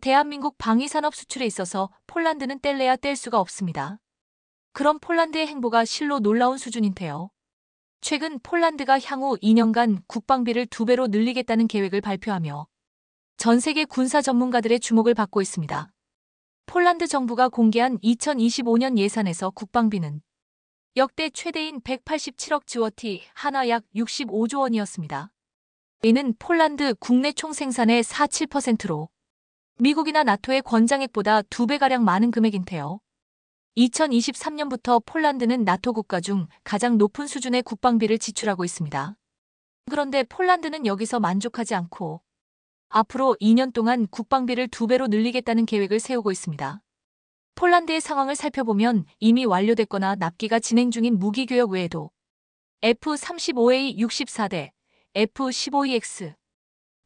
대한민국 방위산업 수출에 있어서 폴란드는 뗄래야 뗄 수가 없습니다. 그럼 폴란드의 행보가 실로 놀라운 수준인데요. 최근 폴란드가 향후 2년간 국방비를 2배로 늘리겠다는 계획을 발표하며 전 세계 군사 전문가들의 주목을 받고 있습니다. 폴란드 정부가 공개한 2025년 예산에서 국방비는 역대 최대인 187억 지워티, 하나 약 65조 원이었습니다. 이는 폴란드 국내 총생산의 4.7%로 미국이나 나토의 권장액보다 2배가량 많은 금액인데요. 2023년부터 폴란드는 나토 국가 중 가장 높은 수준의 국방비를 지출하고 있습니다. 그런데 폴란드는 여기서 만족하지 않고 앞으로 2년 동안 국방비를 2배로 늘리겠다는 계획을 세우고 있습니다. 폴란드의 상황을 살펴보면 이미 완료됐거나 납기가 진행 중인 무기 교역 외에도 F-35A 64대, F-15EX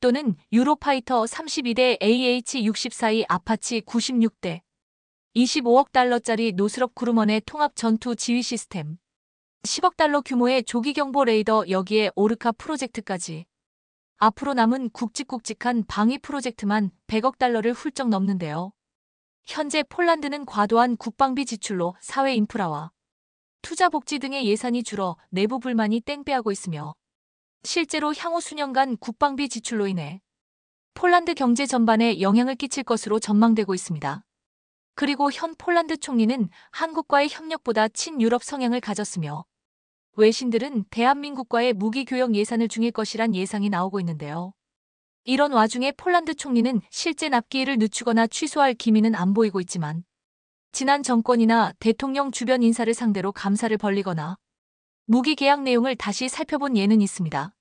또는 유로파이터 32대 AH-64E 아파치 96대, 25억 달러짜리 노스럽 그루먼의 통합 전투 지휘 시스템, 10억 달러 규모의 조기경보 레이더 여기에 오르카 프로젝트까지 앞으로 남은 굵직굵직한 방위 프로젝트만 100억 달러를 훌쩍 넘는데요. 현재 폴란드는 과도한 국방비 지출로 사회 인프라와 투자 복지 등의 예산이 줄어 내부 불만이 땡배하고 있으며 실제로 향후 수년간 국방비 지출로 인해 폴란드 경제 전반에 영향을 끼칠 것으로 전망되고 있습니다. 그리고 현 폴란드 총리는 한국과의 협력보다 친유럽 성향을 가졌으며 외신들은 대한민국과의 무기 교역 예산을 중일 것이란 예상이 나오고 있는데요. 이런 와중에 폴란드 총리는 실제 납기일을 늦추거나 취소할 기미는 안 보이고 있지만 지난 정권이나 대통령 주변 인사를 상대로 감사를 벌리거나 무기 계약 내용을 다시 살펴본 예는 있습니다.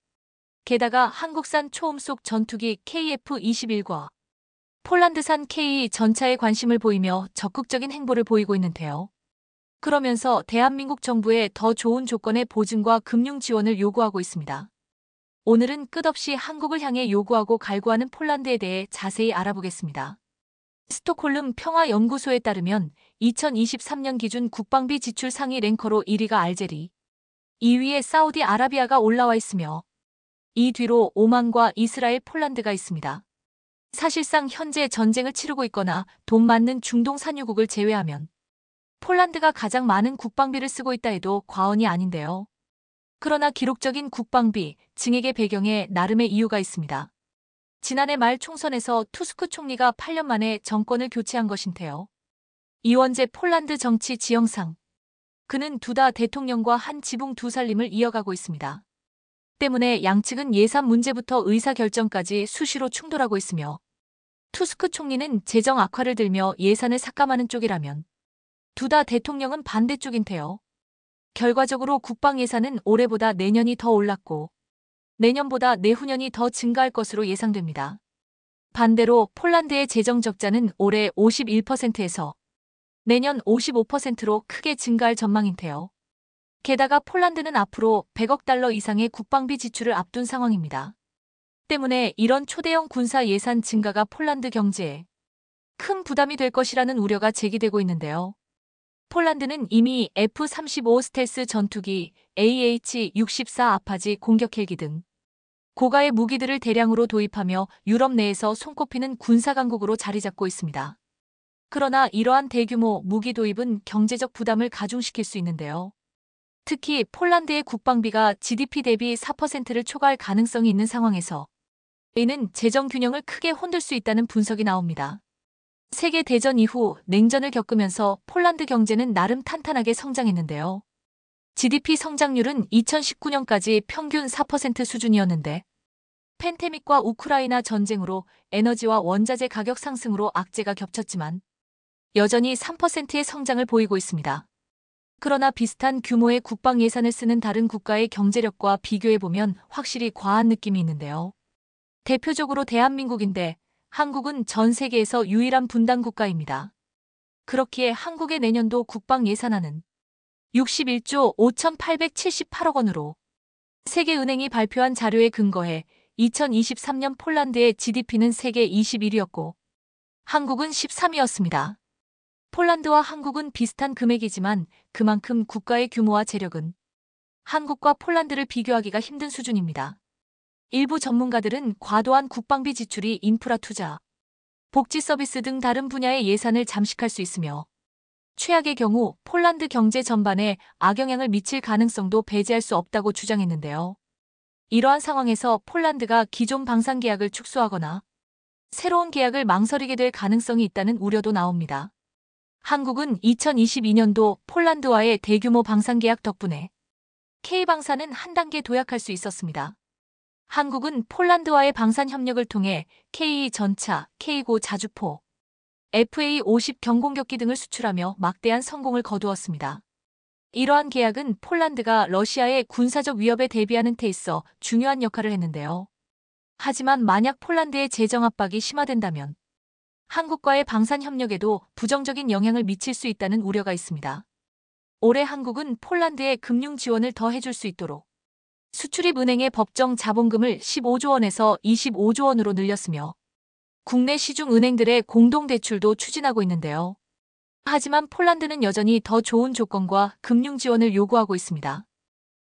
게다가 한국산 초음속 전투기 KF-21과 폴란드산 K 전차에 관심을 보이며 적극적인 행보를 보이고 있는데요. 그러면서 대한민국 정부에 더 좋은 조건의 보증과 금융 지원을 요구하고 있습니다. 오늘은 끝없이 한국을 향해 요구하고 갈구하는 폴란드에 대해 자세히 알아보겠습니다. 스톡홀름 평화연구소에 따르면 2023년 기준 국방비 지출 상위 랭커로 1위가 알제리, 2위에 사우디아라비아가 올라와 있으며 이 뒤로 오만과 이스라엘, 폴란드가 있습니다. 사실상 현재 전쟁을 치르고 있거나 돈 많는 중동 산유국을 제외하면 폴란드가 가장 많은 국방비를 쓰고 있다 해도 과언이 아닌데요. 그러나 기록적인 국방비 증액의 배경에 나름의 이유가 있습니다. 지난해 말 총선에서 투스크 총리가 8년 만에 정권을 교체한 것인데요. 이원재 폴란드 정치 지형상 그는 두다 대통령과 한 지붕 두 살림을 이어가고 있습니다. 때문에 양측은 예산 문제부터 의사결정까지 수시로 충돌하고 있으며 투스크 총리는 재정 악화를 들며 예산을 삭감하는 쪽이라면 두다 대통령은 반대쪽인데요. 결과적으로 국방 예산은 올해보다 내년이 더 올랐고 내년보다 내후년이 더 증가할 것으로 예상됩니다. 반대로 폴란드의 재정 적자는 올해 51%에서 내년 55%로 크게 증가할 전망인데요. 게다가 폴란드는 앞으로 100억 달러 이상의 국방비 지출을 앞둔 상황입니다. 때문에 이런 초대형 군사 예산 증가가 폴란드 경제에 큰 부담이 될 것이라는 우려가 제기되고 있는데요. 폴란드는 이미 F-35 스텔스 전투기, AH-64 아파지 공격 헬기 등 고가의 무기들을 대량으로 도입하며 유럽 내에서 손꼽히는 군사 강국으로 자리 잡고 있습니다. 그러나 이러한 대규모 무기 도입은 경제적 부담을 가중시킬 수 있는데요. 특히 폴란드의 국방비가 GDP 대비 4%를 초과할 가능성이 있는 상황에서 이는 재정 균형을 크게 흔들 수 있다는 분석이 나옵니다. 세계대전 이후 냉전을 겪으면서 폴란드 경제는 나름 탄탄하게 성장했는데요. GDP 성장률은 2019년까지 평균 4% 수준이었는데 팬데믹과 우크라이나 전쟁으로 에너지와 원자재 가격 상승으로 악재가 겹쳤지만 여전히 3%의 성장을 보이고 있습니다. 그러나 비슷한 규모의 국방 예산을 쓰는 다른 국가의 경제력과 비교해보면 확실히 과한 느낌이 있는데요. 대표적으로 대한민국인데 한국은 전 세계에서 유일한 분단 국가입니다. 그렇기에 한국의 내년도 국방 예산안은 61조 5,878억 원으로 세계은행이 발표한 자료에 근거해 2023년 폴란드의 GDP는 세계 21위였고 한국은 13위였습니다. 폴란드와 한국은 비슷한 금액이지만 그만큼 국가의 규모와 재력은 한국과 폴란드를 비교하기가 힘든 수준입니다. 일부 전문가들은 과도한 국방비 지출이 인프라 투자, 복지 서비스 등 다른 분야의 예산을 잠식할 수 있으며 최악의 경우 폴란드 경제 전반에 악영향을 미칠 가능성도 배제할 수 없다고 주장했는데요. 이러한 상황에서 폴란드가 기존 방산 계약을 축소하거나 새로운 계약을 망설이게 될 가능성이 있다는 우려도 나옵니다. 한국은 2022년도 폴란드와의 대규모 방산 계약 덕분에 K방산은 한 단계 도약할 수 있었습니다. 한국은 폴란드와의 방산 협력을 통해 K 전차, K고 자주포, FA50 경공격기 등을 수출하며 막대한 성공을 거두었습니다. 이러한 계약은 폴란드가 러시아의 군사적 위협에 대비하는 데 있어 중요한 역할을 했는데요. 하지만 만약 폴란드의 재정 압박이 심화된다면 한국과의 방산 협력에도 부정적인 영향을 미칠 수 있다는 우려가 있습니다. 올해 한국은 폴란드에 금융 지원을 더 해줄 수 있도록 수출입은행의 법정 자본금을 15조 원에서 25조 원으로 늘렸으며 국내 시중 은행들의 공동대출도 추진하고 있는데요. 하지만 폴란드는 여전히 더 좋은 조건과 금융 지원을 요구하고 있습니다.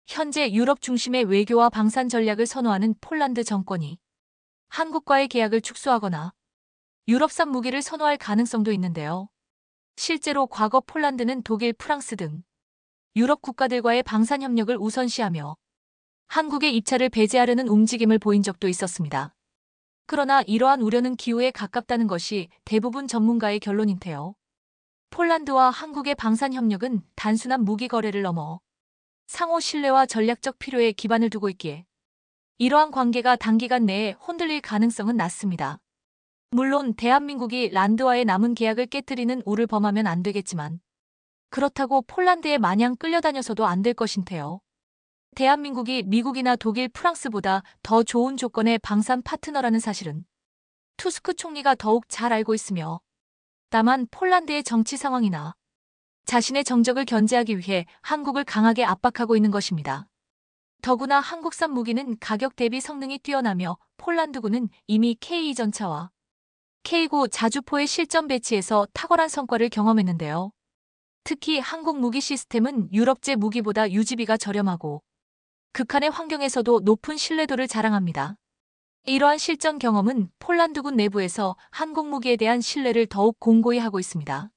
현재 유럽 중심의 외교와 방산 전략을 선호하는 폴란드 정권이 한국과의 계약을 축소하거나 유럽산 무기를 선호할 가능성도 있는데요. 실제로 과거 폴란드는 독일, 프랑스 등 유럽 국가들과의 방산 협력을 우선시하며 한국의 입찰을 배제하려는 움직임을 보인 적도 있었습니다. 그러나 이러한 우려는 기우에 가깝다는 것이 대부분 전문가의 결론인데요. 폴란드와 한국의 방산 협력은 단순한 무기 거래를 넘어 상호 신뢰와 전략적 필요에 기반을 두고 있기에 이러한 관계가 단기간 내에 흔들릴 가능성은 낮습니다. 물론 대한민국이 란드와의 남은 계약을 깨뜨리는 우를 범하면 안 되겠지만 그렇다고 폴란드에 마냥 끌려다녀서도 안 될 것인데요. 대한민국이 미국이나 독일, 프랑스보다 더 좋은 조건의 방산 파트너라는 사실은 투스크 총리가 더욱 잘 알고 있으며 다만 폴란드의 정치 상황이나 자신의 정적을 견제하기 위해 한국을 강하게 압박하고 있는 것입니다. 더구나 한국산 무기는 가격 대비 성능이 뛰어나며 폴란드군은 이미 K 전차와 K고 자주포의 실전 배치에서 탁월한 성과를 경험했는데요. 특히 한국 무기 시스템은 유럽제 무기보다 유지비가 저렴하고 극한의 환경에서도 높은 신뢰도를 자랑합니다. 이러한 실전 경험은 폴란드군 내부에서 한국 무기에 대한 신뢰를 더욱 공고히 하고 있습니다.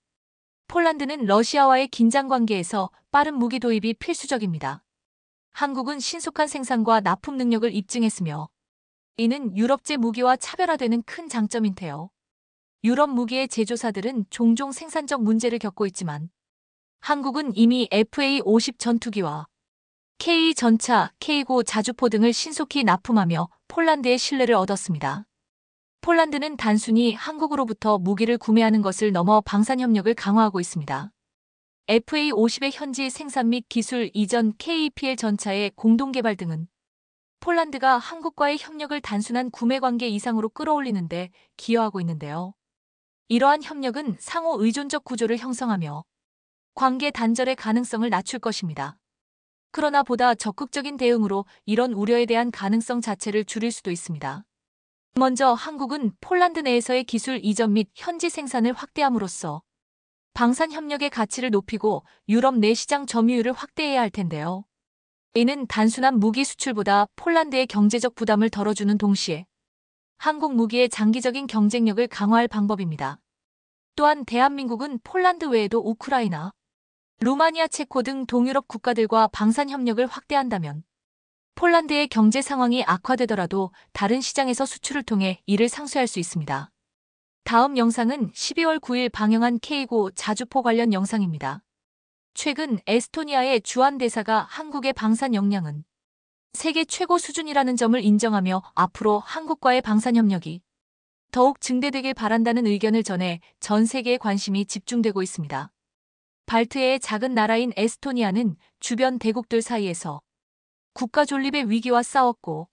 폴란드는 러시아와의 긴장 관계에서 빠른 무기 도입이 필수적입니다. 한국은 신속한 생산과 납품 능력을 입증했으며 이는 유럽제 무기와 차별화되는 큰 장점인데요. 유럽 무기의 제조사들은 종종 생산적 문제를 겪고 있지만 한국은 이미 FA50 전투기와 K 전차, K고 자주포 등을 신속히 납품하며 폴란드의 신뢰를 얻었습니다. 폴란드는 단순히 한국으로부터 무기를 구매하는 것을 넘어 방산 협력을 강화하고 있습니다. FA50의 현지 생산 및 기술 이전 KPL 전차의 공동 개발 등은 폴란드가 한국과의 협력을 단순한 구매 관계 이상으로 끌어올리는 데 기여하고 있는데요. 이러한 협력은 상호 의존적 구조를 형성하며 관계 단절의 가능성을 낮출 것입니다. 그러나 보다 적극적인 대응으로 이런 우려에 대한 가능성 자체를 줄일 수도 있습니다. 먼저 한국은 폴란드 내에서의 기술 이전 및 현지 생산을 확대함으로써 방산 협력의 가치를 높이고 유럽 내 시장 점유율을 확대해야 할 텐데요. 이는 단순한 무기 수출보다 폴란드의 경제적 부담을 덜어주는 동시에 한국 무기의 장기적인 경쟁력을 강화할 방법입니다. 또한 대한민국은 폴란드 외에도 우크라이나, 루마니아, 체코 등 동유럽 국가들과 방산 협력을 확대한다면 폴란드의 경제 상황이 악화되더라도 다른 시장에서 수출을 통해 이를 상쇄할 수 있습니다. 다음 영상은 12월 9일 방영한 K고 자주포 관련 영상입니다. 최근 에스토니아의 주한 대사가 한국의 방산 역량은 세계 최고 수준이라는 점을 인정하며 앞으로 한국과의 방산 협력이 더욱 증대되길 바란다는 의견을 전해 전 세계의 관심이 집중되고 있습니다. 발트해의 작은 나라인 에스토니아는 주변 대국들 사이에서 국가 존립의 위기와 싸웠고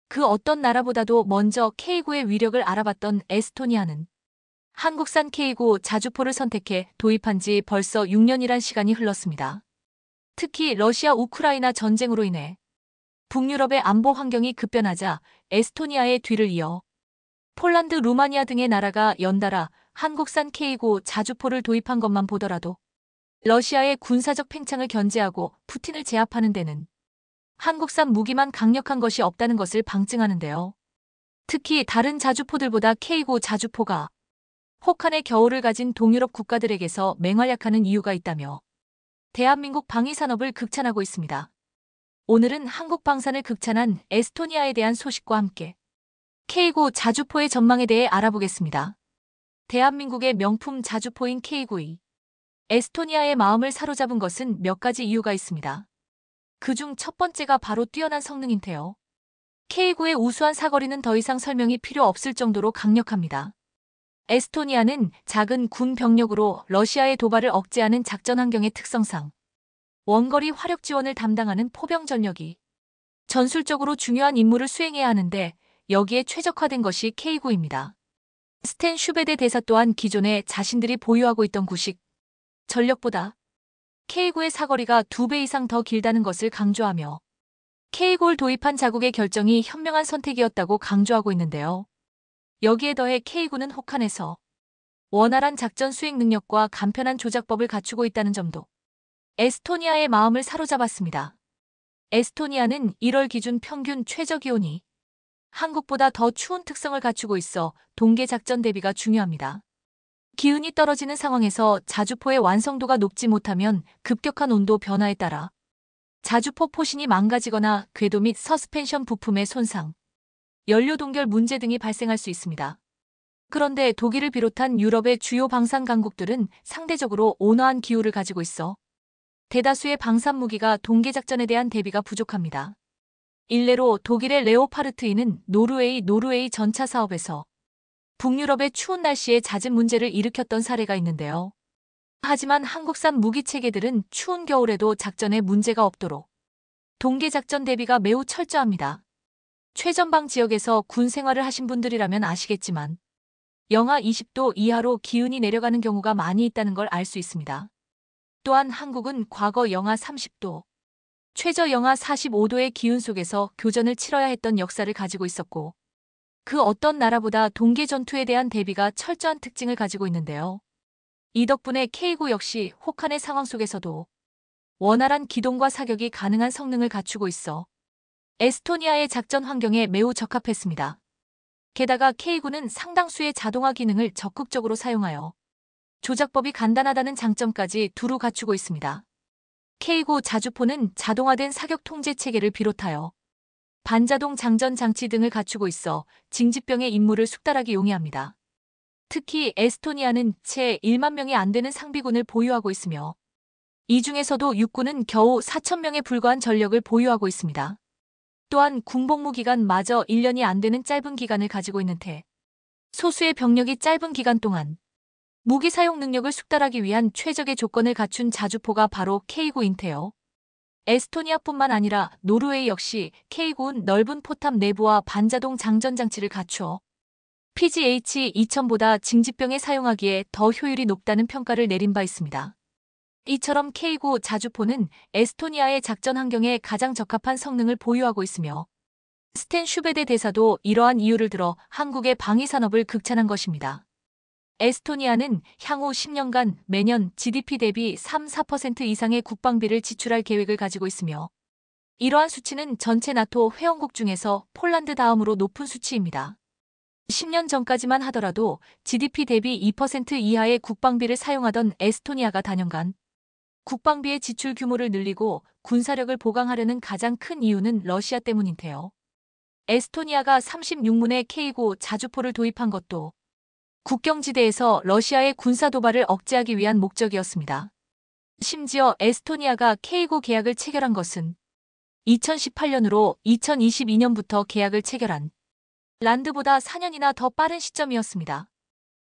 그 어떤 나라보다도 먼저 K고의 위력을 알아봤던 에스토니아는 한국산 K고 자주포를 선택해 도입한 지 벌써 6년이란 시간이 흘렀습니다. 특히 러시아 우크라이나 전쟁으로 인해 북유럽의 안보 환경이 급변하자 에스토니아의 뒤를 이어 폴란드, 루마니아 등의 나라가 연달아 한국산 K고 자주포를 도입한 것만 보더라도 러시아의 군사적 팽창을 견제하고 푸틴을 제압하는 데는 한국산 무기만 강력한 것이 없다는 것을 방증하는데요. 특히 다른 자주포들보다 K고 자주포가 혹한의 겨울을 가진 동유럽 국가들에게서 맹활약하는 이유가 있다며 대한민국 방위산업을 극찬하고 있습니다. 오늘은 한국 방산을 극찬한 에스토니아에 대한 소식과 함께 K9 자주포의 전망에 대해 알아보겠습니다. 대한민국의 명품 자주포인 K9이 에스토니아의 마음을 사로잡은 것은 몇 가지 이유가 있습니다. 그중 첫 번째가 바로 뛰어난 성능인데요. K9의 우수한 사거리는 더 이상 설명이 필요 없을 정도로 강력합니다. 에스토니아는 작은 군 병력으로 러시아의 도발을 억제하는 작전 환경의 특성상 원거리 화력 지원을 담당하는 포병 전력이 전술적으로 중요한 임무를 수행해야 하는데 여기에 최적화된 것이 K9입니다. 스탠 슈베데 대사 또한 기존에 자신들이 보유하고 있던 구식 전력보다 K9의 사거리가 2배 이상 더 길다는 것을 강조하며 K9를 도입한 자국의 결정이 현명한 선택이었다고 강조하고 있는데요. 여기에 더해 K9는 혹한에서 원활한 작전 수행 능력과 간편한 조작법을 갖추고 있다는 점도 에스토니아의 마음을 사로잡았습니다. 에스토니아는 1월 기준 평균 최저기온이 한국보다 더 추운 특성을 갖추고 있어 동계 작전 대비가 중요합니다. 기온이 떨어지는 상황에서 자주포의 완성도가 높지 못하면 급격한 온도 변화에 따라 자주포 포신이 망가지거나 궤도 및 서스펜션 부품의 손상, 연료 동결 문제 등이 발생할 수 있습니다. 그런데 독일을 비롯한 유럽의 주요 방산 강국들은 상대적으로 온화한 기후를 가지고 있어 대다수의 방산 무기가 동계 작전에 대한 대비가 부족합니다. 일례로 독일의 레오파르트 2는 노르웨이 전차 사업에서 북유럽의 추운 날씨에 잦은 문제를 일으켰던 사례가 있는데요. 하지만 한국산 무기 체계들은 추운 겨울에도 작전에 문제가 없도록 동계 작전 대비가 매우 철저합니다. 최전방 지역에서 군 생활을 하신 분들이라면 아시겠지만 영하 20도 이하로 기온이 내려가는 경우가 많이 있다는 걸 알 수 있습니다. 또한 한국은 과거 영하 30도, 최저 영하 45도의 기온 속에서 교전을 치러야 했던 역사를 가지고 있었고 그 어떤 나라보다 동계 전투에 대한 대비가 철저한 특징을 가지고 있는데요. 이 덕분에 K9 역시 혹한의 상황 속에서도 원활한 기동과 사격이 가능한 성능을 갖추고 있어 에스토니아의 작전 환경에 매우 적합했습니다. 게다가 K9는 상당수의 자동화 기능을 적극적으로 사용하여 조작법이 간단하다는 장점까지 두루 갖추고 있습니다. K9 자주포는 자동화된 사격 통제 체계를 비롯하여 반자동 장전 장치 등을 갖추고 있어 징집병의 임무를 숙달하기 용이합니다. 특히 에스토니아는 채 1만 명이 안 되는 상비군을 보유하고 있으며 이 중에서도 육군은 겨우 4,000명에 불과한 전력을 보유하고 있습니다. 또한 군복무 기간마저 1년이 안 되는 짧은 기간을 가지고 있는 테 소수의 병력이 짧은 기간 동안 무기 사용 능력을 숙달하기 위한 최적의 조건을 갖춘 자주포가 바로 K9인데요. 에스토니아뿐만 아니라 노르웨이 역시 K9는 넓은 포탑 내부와 반자동 장전 장치를 갖추어 PGH-2000보다 징집병에 사용하기에 더 효율이 높다는 평가를 내린 바 있습니다. 이처럼 K9 자주포는 에스토니아의 작전 환경에 가장 적합한 성능을 보유하고 있으며 스탠 슈베데 대사도 이러한 이유를 들어 한국의 방위산업을 극찬한 것입니다. 에스토니아는 향후 10년간 매년 GDP 대비 3-4% 이상의 국방비를 지출할 계획을 가지고 있으며 이러한 수치는 전체 나토 회원국 중에서 폴란드 다음으로 높은 수치입니다. 10년 전까지만 하더라도 GDP 대비 2% 이하의 국방비를 사용하던 에스토니아가 단연간 국방비의 지출 규모를 늘리고 군사력을 보강하려는 가장 큰 이유는 러시아 때문인데요. 에스토니아가 36문의 K9 자주포를 도입한 것도 국경지대에서 러시아의 군사 도발을 억제하기 위한 목적이었습니다. 심지어 에스토니아가 K9 계약을 체결한 것은 2018년으로 2022년부터 계약을 체결한 란드보다 4년이나 더 빠른 시점이었습니다.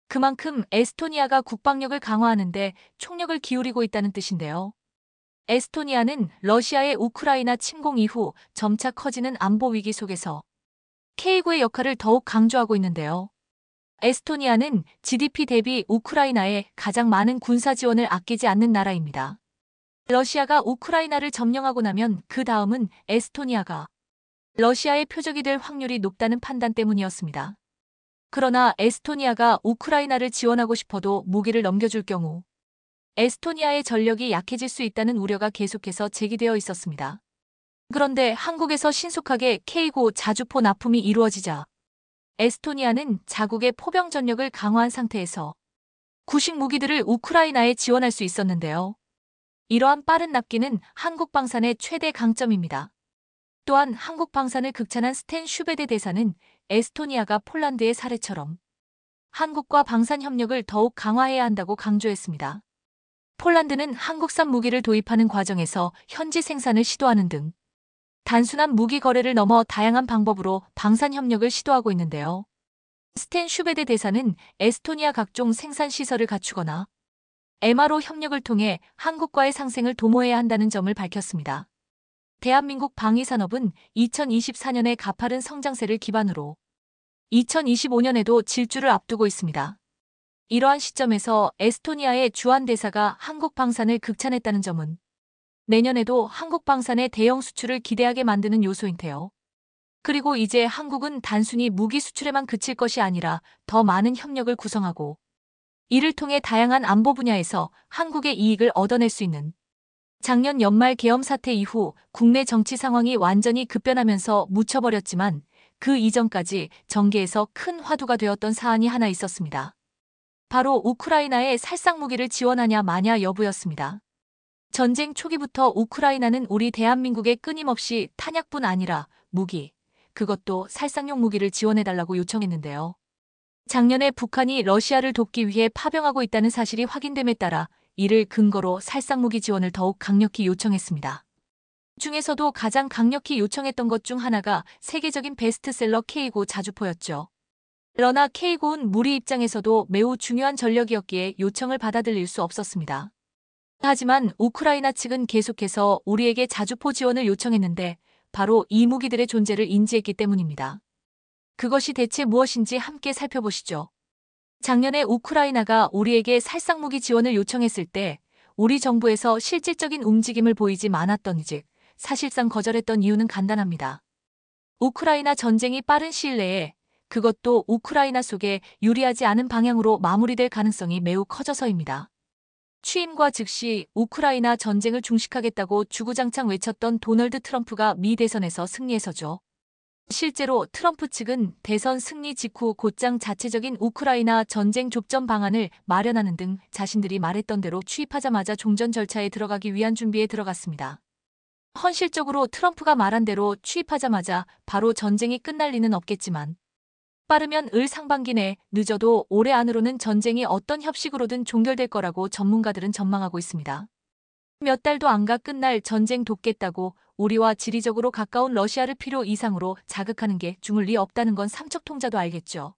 그만큼 에스토니아가 국방력을 강화하는데 총력을 기울이고 있다는 뜻인데요. 에스토니아는 러시아의 우크라이나 침공 이후 점차 커지는 안보 위기 속에서 K9의 역할을 더욱 강조하고 있는데요. 에스토니아는 GDP 대비 우크라이나에 가장 많은 군사 지원을 아끼지 않는 나라입니다. 러시아가 우크라이나를 점령하고 나면 그 다음은 에스토니아가 러시아의 표적이 될 확률이 높다는 판단 때문이었습니다. 그러나 에스토니아가 우크라이나를 지원하고 싶어도 무기를 넘겨줄 경우 에스토니아의 전력이 약해질 수 있다는 우려가 계속해서 제기되어 있었습니다. 그런데 한국에서 신속하게 K9 자주포 납품이 이루어지자 에스토니아는 자국의 포병 전력을 강화한 상태에서 구식 무기들을 우크라이나에 지원할 수 있었는데요. 이러한 빠른 납기는 한국 방산의 최대 강점입니다. 또한 한국 방산을 극찬한 스텐 슈베데 대사는 에스토니아가 폴란드의 사례처럼 한국과 방산 협력을 더욱 강화해야 한다고 강조했습니다. 폴란드는 한국산 무기를 도입하는 과정에서 현지 생산을 시도하는 등 단순한 무기 거래를 넘어 다양한 방법으로 방산 협력을 시도하고 있는데요. 스텐 슈베데 대사는 에스토니아 각종 생산 시설을 갖추거나 MRO 협력을 통해 한국과의 상생을 도모해야 한다는 점을 밝혔습니다. 대한민국 방위산업은 2024년에 가파른 성장세를 기반으로 2025년에도 질주를 앞두고 있습니다. 이러한 시점에서 에스토니아의 주한 대사가 한국 방산을 극찬했다는 점은 내년에도 한국 방산의 대형 수출을 기대하게 만드는 요소인데요. 그리고 이제 한국은 단순히 무기 수출에만 그칠 것이 아니라 더 많은 협력을 구성하고 이를 통해 다양한 안보 분야에서 한국의 이익을 얻어낼 수 있는 작년 연말 계엄 사태 이후 국내 정치 상황이 완전히 급변하면서 묻혀버렸지만 그 이전까지 정계에서 큰 화두가 되었던 사안이 하나 있었습니다. 바로 우크라이나에 살상 무기를 지원하냐 마냐 여부였습니다. 전쟁 초기부터 우크라이나는 우리 대한민국에 끊임없이 탄약뿐 아니라 무기, 그것도 살상용 무기를 지원해달라고 요청했는데요. 작년에 북한이 러시아를 돕기 위해 파병하고 있다는 사실이 확인됨에 따라 이를 근거로 살상무기 지원을 더욱 강력히 요청했습니다. 중에서도 가장 강력히 요청했던 것 중 하나가 세계적인 베스트셀러 K9 자주포였죠. 그러나 K9은 우리 입장에서도 매우 중요한 전력이었기에 요청을 받아들일 수 없었습니다. 하지만 우크라이나 측은 계속해서 우리에게 자주포 지원을 요청했는데 바로 이 무기들의 존재를 인지했기 때문입니다. 그것이 대체 무엇인지 함께 살펴보시죠. 작년에 우크라이나가 우리에게 살상무기 지원을 요청했을 때 우리 정부에서 실질적인 움직임을 보이지 않았던즉 사실상 거절했던 이유는 간단합니다. 우크라이나 전쟁이 빠른 시일 내에 그것도 우크라이나 속에 유리하지 않은 방향으로 마무리될 가능성이 매우 커져서입니다. 취임과 즉시 우크라이나 전쟁을 중식하겠다고 주구장창 외쳤던 도널드 트럼프가 미 대선에서 승리해서죠. 실제로 트럼프 측은 대선 승리 직후 곧장 자체적인 우크라이나 전쟁 족전 방안을 마련하는 등 자신들이 말했던 대로 취입하자마자 종전 절차에 들어가기 위한 준비에 들어갔습니다. 현실적으로 트럼프가 말한 대로 취입하자마자 바로 전쟁이 끝날 리는 없겠지만 빠르면 을 상반기 내 늦어도 올해 안으로는 전쟁이 어떤 형식으로든 종결될 거라고 전문가들은 전망하고 있습니다. 몇 달도 안 가 끝날 전쟁 돕겠다고 우리와 지리적으로 가까운 러시아를 필요 이상으로 자극하는 게 중을 리 없다는 건 삼척통자도 알겠죠.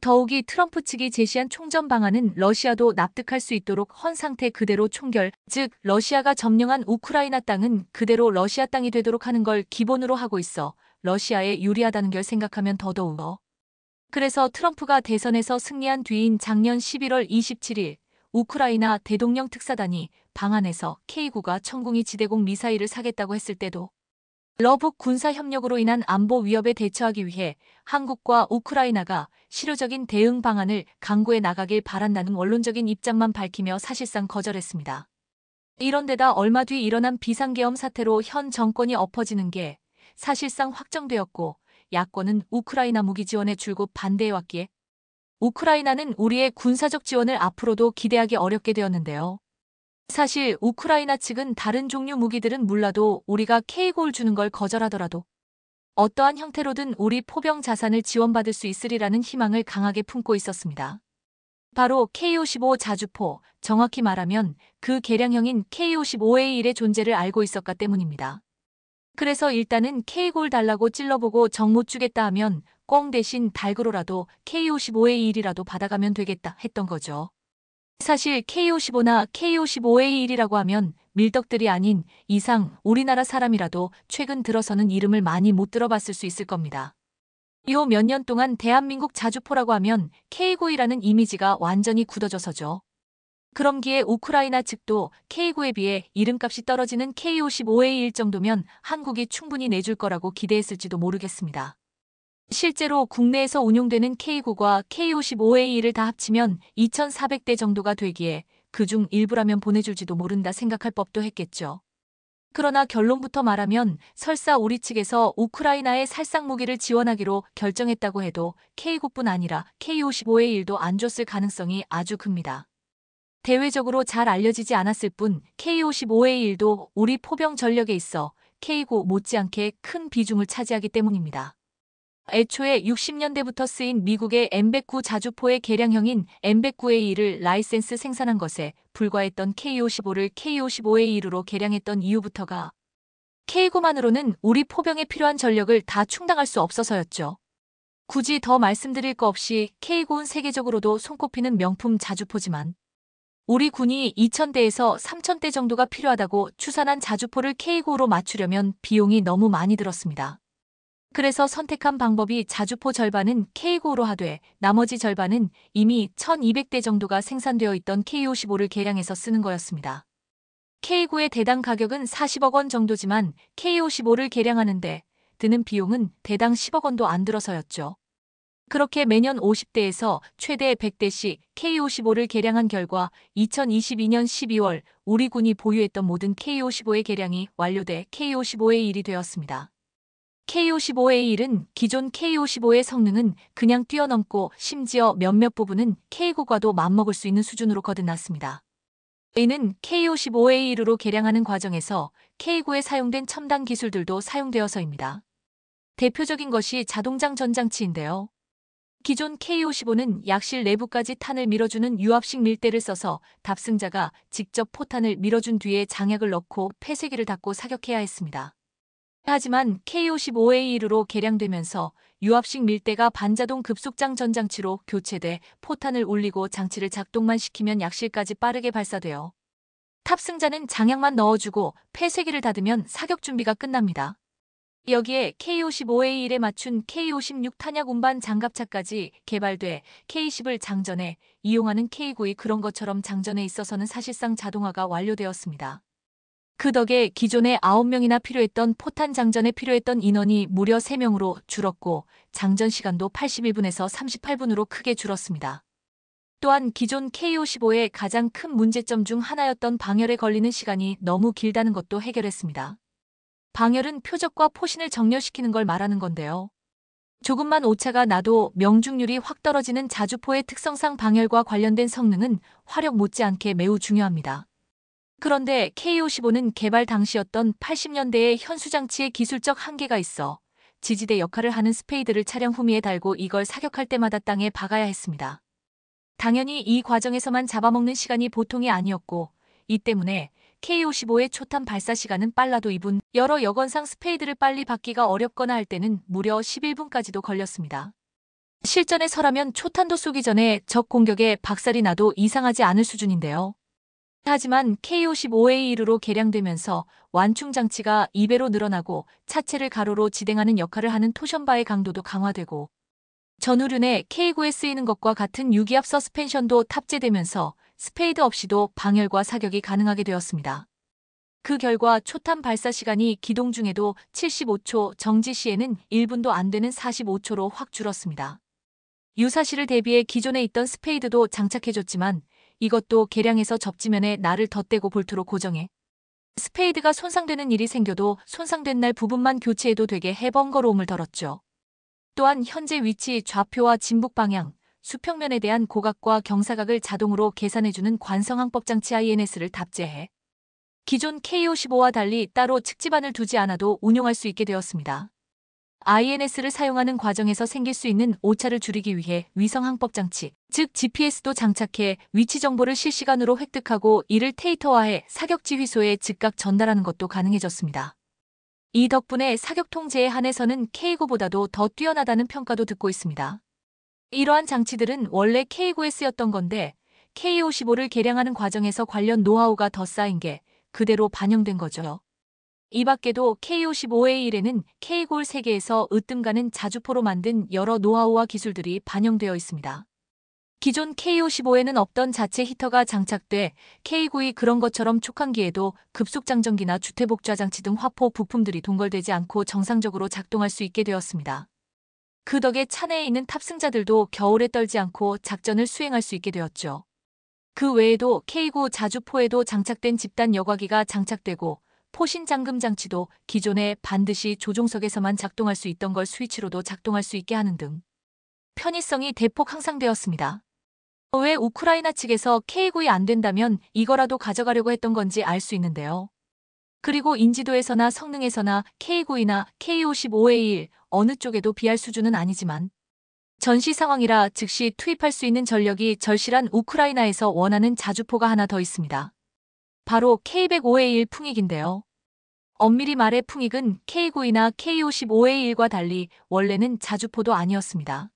더욱이 트럼프 측이 제시한 총전 방안은 러시아도 납득할 수 있도록 헌 상태 그대로 총결, 즉 러시아가 점령한 우크라이나 땅은 그대로 러시아 땅이 되도록 하는 걸 기본으로 하고 있어 러시아에 유리하다는 걸 생각하면 더더욱. 그래서 트럼프가 대선에서 승리한 뒤인 작년 11월 27일 우크라이나 대동령 특사단이 방한에서 K9가 천궁이 지대공 미사일을 사겠다고 했을 때도 러북 군사협력으로 인한 안보 위협에 대처하기 위해 한국과 우크라이나가 실효적인 대응 방안을 강구해 나가길 바란다는 원론적인 입장만 밝히며 사실상 거절했습니다. 이런데다 얼마 뒤 일어난 비상계엄 사태로 현 정권이 엎어지는 게 사실상 확정되었고 야권은 우크라이나 무기 지원에 줄곧 반대해왔기에 우크라이나는 우리의 군사적 지원을 앞으로도 기대하기 어렵게 되었는데요. 사실 우크라이나 측은 다른 종류 무기들은 몰라도 우리가 K9를 주는 걸 거절하더라도 어떠한 형태로든 우리 포병 자산을 지원받을 수 있으리라는 희망을 강하게 품고 있었습니다. 바로 K55 자주포, 정확히 말하면 그 개량형인 K55A1의 존재를 알고 있었기 때문입니다. 그래서 일단은 K9를 달라고 찔러보고 정 못 주겠다 하면 꽁 대신 닭으로라도 K55A1이라도 받아가면 되겠다 했던 거죠. 사실 K55나 K55A1이라고 하면 밀떡들이 아닌 이상 우리나라 사람이라도 최근 들어서는 이름을 많이 못 들어봤을 수 있을 겁니다. 이후 몇 년 동안 대한민국 자주포라고 하면 K9이라는 이미지가 완전히 굳어져서죠. 그럼기에 우크라이나 측도 K9에 비해 이름값이 떨어지는 K55A1 정도면 한국이 충분히 내줄 거라고 기대했을지도 모르겠습니다. 실제로 국내에서 운용되는 K9과 K55A1을 다 합치면 2,400대 정도가 되기에 그중 일부라면 보내줄지도 모른다 생각할 법도 했겠죠. 그러나 결론부터 말하면 설사 우리 측에서 우크라이나에 살상 무기를 지원하기로 결정했다고 해도 K9뿐 아니라 K55A1도 안 줬을 가능성이 아주 큽니다. 대외적으로 잘 알려지지 않았을 뿐 K55A1도 우리 포병 전력에 있어 K9 못지않게 큰 비중을 차지하기 때문입니다. 애초에 60년대부터 쓰인 미국의 M109 자주포의 개량형인 M109A1을 라이센스 생산한 것에 불과했던 K55를 K55A1으로 개량했던 이유부터가 K9만으로는 우리 포병에 필요한 전력을 다 충당할 수 없어서였죠. 굳이 더 말씀드릴 거 없이 K9는 세계적으로도 손꼽히는 명품 자주포지만 우리 군이 2,000대에서 3,000대 정도가 필요하다고 추산한 자주포를 K9로 맞추려면 비용이 너무 많이 들었습니다. 그래서 선택한 방법이 자주포 절반은 K9로 하되 나머지 절반은 이미 1,200대 정도가 생산되어 있던 K55를 개량해서 쓰는 거였습니다. K9의 대당 가격은 40억 원 정도지만 K55를 개량하는데 드는 비용은 대당 10억 원도 안 들어서였죠. 그렇게 매년 50대에서 최대 100대씩 K55를 개량한 결과 2022년 12월 우리 군이 보유했던 모든 K55의 개량이 완료돼 K55A1이 되었습니다. K55A1은 기존 K55의 성능은 그냥 뛰어넘고 심지어 몇몇 부분은 K9과도 맞먹을 수 있는 수준으로 거듭났습니다. 이는 K55A1으로 개량하는 과정에서 K9에 사용된 첨단 기술들도 사용되어서입니다. 대표적인 것이 자동장 전장치인데요. 기존 K55는 약실 내부까지 탄을 밀어주는 유압식 밀대를 써서 탑승자가 직접 포탄을 밀어준 뒤에 장약을 넣고 폐쇄기를 닫고 사격해야 했습니다. 하지만 K55A1으로 개량되면서 유압식 밀대가 반자동 급속장 전장치로 교체돼 포탄을 울리고 장치를 작동만 시키면 약실까지 빠르게 발사되어 탑승자는 장약만 넣어주고 폐쇄기를 닫으면 사격 준비가 끝납니다. 여기에 K55A1에 맞춘 K56 탄약 운반 장갑차까지 개발돼 K10을 장전해 이용하는 K9이 그런 것처럼 장전에 있어서는 사실상 자동화가 완료되었습니다. 그 덕에 기존에 9명이나 필요했던 포탄 장전에 필요했던 인원이 무려 3명으로 줄었고 장전 시간도 81분에서 38분으로 크게 줄었습니다. 또한 기존 K55의 가장 큰 문제점 중 하나였던 방열에 걸리는 시간이 너무 길다는 것도 해결했습니다. 방열은 표적과 포신을 정렬시키는 걸 말하는 건데요. 조금만 오차가 나도 명중률이 확 떨어지는 자주포의 특성상 방열과 관련된 성능은 화력 못지않게 매우 중요합니다. 그런데 K55는 개발 당시였던 80년대의 현수장치의 기술적 한계가 있어 지지대 역할을 하는 스페이드를 차량 후미에 달고 이걸 사격할 때마다 땅에 박아야 했습니다. 당연히 이 과정에서만 잡아먹는 시간이 보통이 아니었고 이 때문에 K55의 초탄 발사 시간은 빨라도 2분, 여러 여건상 스페이드를 빨리 받기가 어렵거나 할 때는 무려 11분까지도 걸렸습니다. 실전에 서라면 초탄도 쏘기 전에 적 공격에 박살이 나도 이상하지 않을 수준인데요. 하지만 K55A1으로 개량되면서 완충 장치가 2배로 늘어나고 차체를 가로로 지탱하는 역할을 하는 토션바의 강도도 강화되고 전후륜에 K9에 쓰이는 것과 같은 유기압 서스펜션도 탑재되면서 스페이드 없이도 방열과 사격이 가능하게 되었습니다. 그 결과 초탄 발사 시간이 기동 중에도 75초, 정지 시에는 1분도 안 되는 45초로 확 줄었습니다. 유사시를 대비해 기존에 있던 스페이드도 장착해줬지만 이것도 개량해서 접지면에 날을 덧대고 볼트로 고정해 스페이드가 손상되는 일이 생겨도 손상된 날 부분만 교체해도 되게 해번거로움을 덜었죠. 또한 현재 위치 좌표와 진북 방향, 수평면에 대한 고각과 경사각을 자동으로 계산해주는 관성항법 장치 INS를 탑재해 기존 K55와 달리 따로 측지반을 두지 않아도 운용할 수 있게 되었습니다. INS를 사용하는 과정에서 생길 수 있는 오차를 줄이기 위해 위성항법 장치, 즉 GPS도 장착해 위치 정보를 실시간으로 획득하고 이를 데이터화해 사격 지휘소에 즉각 전달하는 것도 가능해졌습니다. 이 덕분에 사격 통제에 한해서는 K9보다도 더 뛰어나다는 평가도 듣고 있습니다. 이러한 장치들은 원래 K9에 쓰였던 건데 K55를 개량하는 과정에서 관련 노하우가 더 쌓인 게 그대로 반영된 거죠. 이 밖에도 K55A1에는 K9 세계에서 으뜸가는 자주포로 만든 여러 노하우와 기술들이 반영되어 있습니다. 기존 K55에는 없던 자체 히터가 장착돼 K9이 그런 것처럼 촉항기에도 급속장전기나 주퇴복좌장치 등 화포 부품들이 동걸되지 않고 정상적으로 작동할 수 있게 되었습니다. 그 덕에 차내에 있는 탑승자들도 겨울에 떨지 않고 작전을 수행할 수 있게 되었죠. 그 외에도 K9 자주포에도 장착된 집단 여과기가 장착되고 포신 잠금 장치도 기존에 반드시 조종석에서만 작동할 수 있던 걸 스위치로도 작동할 수 있게 하는 등 편의성이 대폭 향상되었습니다. 왜 우크라이나 측에서 K9이 안 된다면 이거라도 가져가려고 했던 건지 알 수 있는데요. 그리고 인지도에서나 성능에서나 K9이나 K55A1 어느 쪽에도 비할 수준은 아니지만 전시 상황이라 즉시 투입할 수 있는 전력이 절실한 우크라이나에서 원하는 자주포가 하나 더 있습니다. 바로 K105A1 풍익인데요. 엄밀히 말해 풍익은 K9이나 K55A1과 달리 원래는 자주포도 아니었습니다.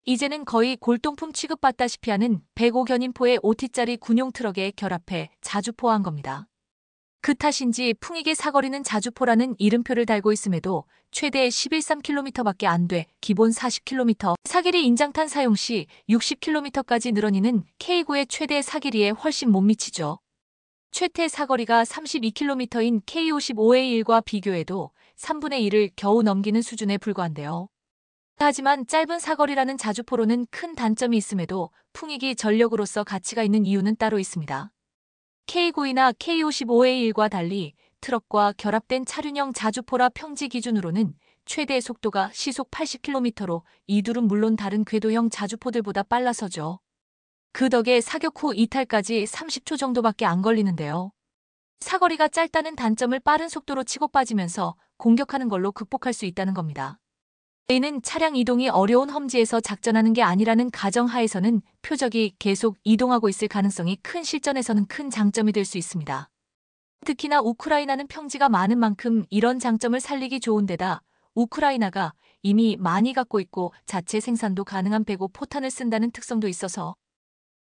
이제는 거의 골동품 취급받다시피 하는 105견인포의 5T짜리 군용 트럭에 결합해 자주포화한 겁니다. 그 탓인지 풍익의 사거리는 자주포라는 이름표를 달고 있음에도 최대 11.3km밖에 안 돼 기본 40km, 사길이 인장탄 사용 시 60km까지 늘어니는 K9의 최대 사길이에 훨씬 못 미치죠. 최대 사거리가 32km인 K55A1과 비교해도 3분의 1을 겨우 넘기는 수준에 불과한데요. 하지만 짧은 사거리라는 자주포로는 큰 단점이 있음에도 풍익이 전력으로서 가치가 있는 이유는 따로 있습니다. K9이나 K55A1과 달리 트럭과 결합된 차륜형 자주포라 평지 기준으로는 최대 속도가 시속 80km로 이 둘은 물론 다른 궤도형 자주포들보다 빨라서죠. 그 덕에 사격 후 이탈까지 30초 정도밖에 안 걸리는데요. 사거리가 짧다는 단점을 빠른 속도로 치고 빠지면서 공격하는 걸로 극복할 수 있다는 겁니다. 이는 차량 이동이 어려운 험지에서 작전하는 게 아니라는 가정하에서는 표적이 계속 이동하고 있을 가능성이 큰 실전에서는 큰 장점이 될 수 있습니다. 특히나 우크라이나는 평지가 많은 만큼 이런 장점을 살리기 좋은 데다 우크라이나가 이미 많이 갖고 있고 자체 생산도 가능한 배고 포탄을 쓴다는 특성도 있어서